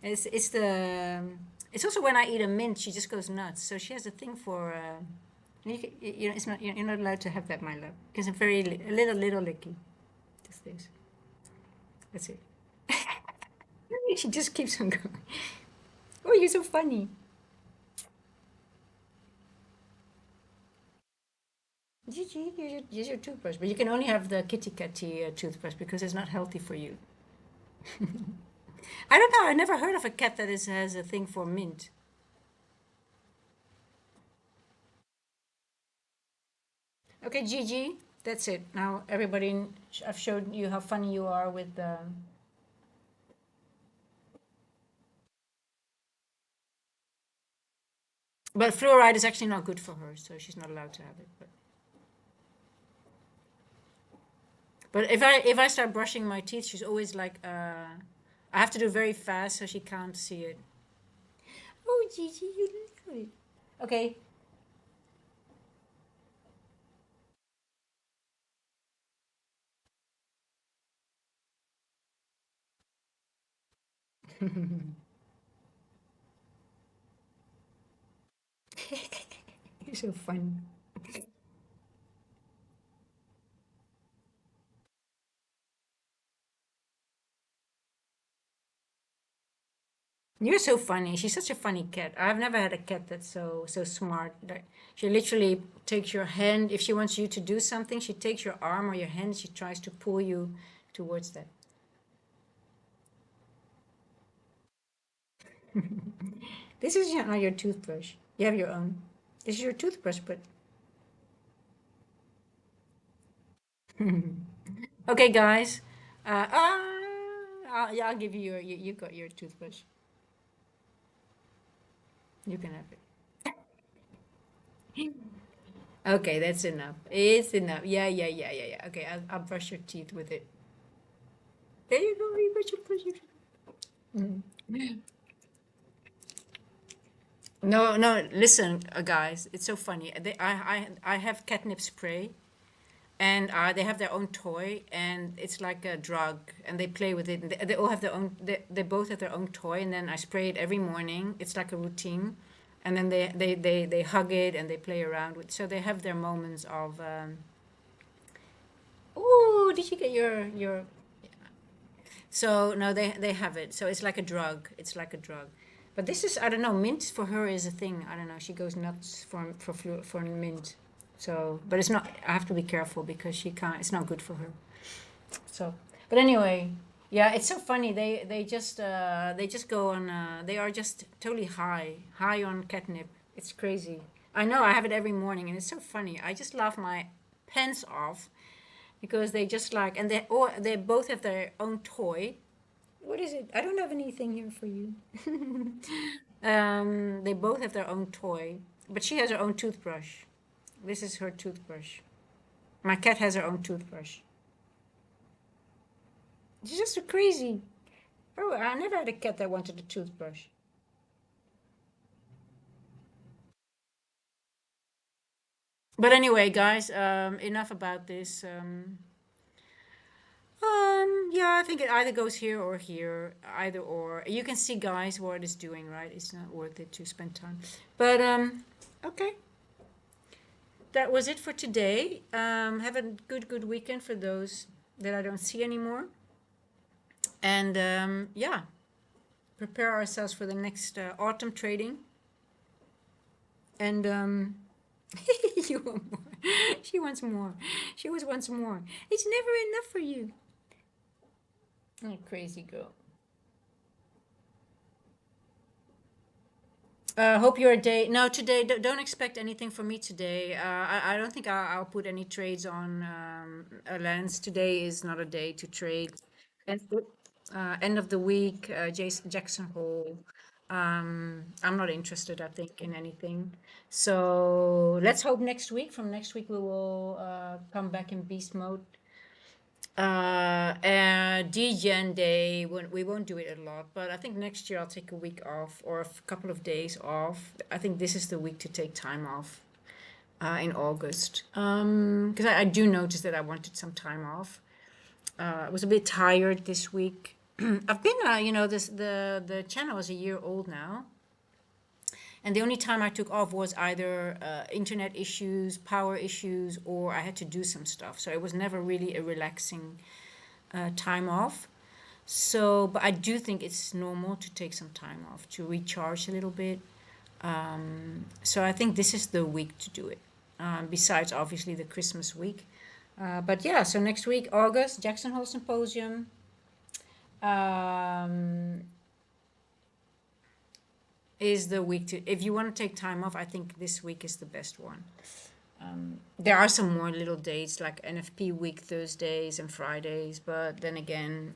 It's the it's also when I eat a mint, she just goes nuts. So she has a thing for. You know, it's not you're not allowed to have that, my love. It's a a little licky. Just this. That's it. She just keeps on going. Oh, you're so funny. Gigi, use your toothbrush, but you can only have the kitty catty toothbrush because it's not healthy for you. I don't know. I never heard of a cat that has a thing for mint. Okay, Gigi, that's it. Now everybody, I've showed you how funny you are with. But fluoride is actually not good for her, so she's not allowed to have it. But if I start brushing my teeth, she's always like, I have to do very fast so she can't see it. Oh, Gigi, you love it. Okay. You're so funny. You're so funny. She's such a funny cat. I've never had a cat that's so smart. Like, she literally takes your hand. If she wants you to do something, she takes your arm or your hand. She tries to pull you towards that. This is not your toothbrush. You have your own. This is your toothbrush, but okay, guys. Yeah, I'll give you you got your toothbrush. You can have it. Okay, that's enough. It's enough. Yeah. Okay, I'll brush your teeth with it. There you go. You brush your teeth. Mm. No, no. Listen, guys, it's so funny. I have catnip spray, and they have their own toy, and it's like a drug, and they play with it. And they all have their own. They both have their own toy, and then I spray it every morning. It's like a routine, and then they hug it and they play around with. So they have their moments of. Oh, did you get your? So no, they have it. So it's like a drug. It's like a drug. But this is I don't know. Mint for her is a thing. I don't know. She goes nuts for mint. So, but it's not. I have to be careful because she can't. It's not good for her. So, but anyway, yeah, it's so funny. They just go on. They are just totally high on catnip. It's crazy. I know. I have it every morning, and it's so funny. I just laugh my pants off because they just like, and they both have their own toy. What is it? I don't have anything here for you. They both have their own toy, but she has her own toothbrush. This is her toothbrush. My cat has her own toothbrush. She's just so crazy. Oh, I never had a cat that wanted a toothbrush. But anyway, guys, enough about this. Yeah, I think it either goes here or here, either or. You can see, guys, what it's doing, right? It's not worth it to spend time. But okay, that was it for today. Have a good weekend for those that I don't see anymore, and yeah, prepare ourselves for the next autumn trading. And you want more? She wants more. She always wants more. It's never enough for you. Oh, crazy girl. Hope your day. No, today. Don't expect anything from me today. I don't think I'll put any trades on Lens. Today is not a day to trade. And end of the week, Jackson Hole. I'm not interested, I think, in anything. So let's hope next week. From next week, we will come back in beast mode. DGen day, we won't do it a lot, but I think next year I'll take a week off or a couple of days off. I think this is the week to take time off in August. Because I do notice that I wanted some time off. I was a bit tired this week. I've been, this the channel is a year old now, and the only time I took off was either internet issues, power issues, or I had to do some stuff. So it was never really a relaxing time off. So, but I do think it's normal to take some time off to recharge a little bit. So I think this is the week to do it. Besides, obviously, the Christmas week. But yeah, so next week, August, Jackson Hole Symposium. Um, is the week to, if you want to take time off, I think this week is the best one. There are some more little dates like NFP week, Thursdays and Fridays, but then again,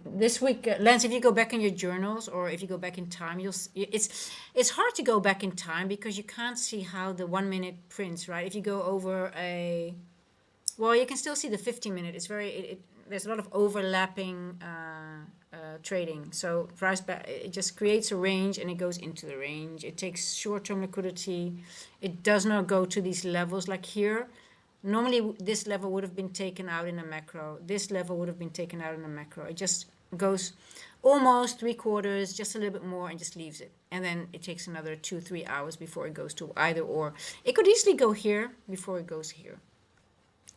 this week, Lance, if you go back in your journals or if you go back in time, it's hard to go back in time because you can't see how the 1 minute prints, right? If you go over a, well, you can still see the 50 minute. It's very there's a lot of overlapping trading. So price it just creates a range and it goes into the range. It takes short-term liquidity. It does not go to these levels like here. Normally, this level would have been taken out in a macro. This level would have been taken out in a macro. It just goes almost three quarters, just a little bit more, and just leaves it. And then it takes another 2-3 hours before it goes to either or. It could easily go here before it goes here.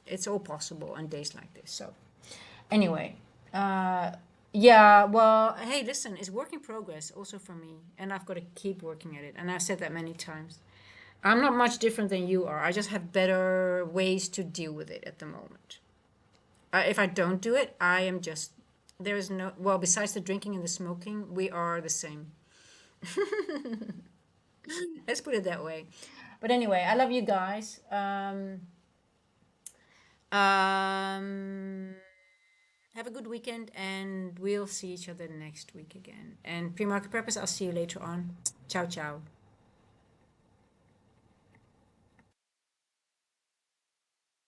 It's all possible on days like this. So, anyway, yeah, well, hey, listen, it's work in progress also for me, and I've got to keep working at it. And I've said that many times. I'm not much different than you are. I just have better ways to deal with it at the moment. If I don't do it, I am just, there is no, well, besides the drinking and the smoking, we are the same. Let's put it that way. But anyway, I love you guys. Um, have a good weekend, and we'll see each other next week again. And pre-market purpose, I'll see you later on. Ciao, ciao.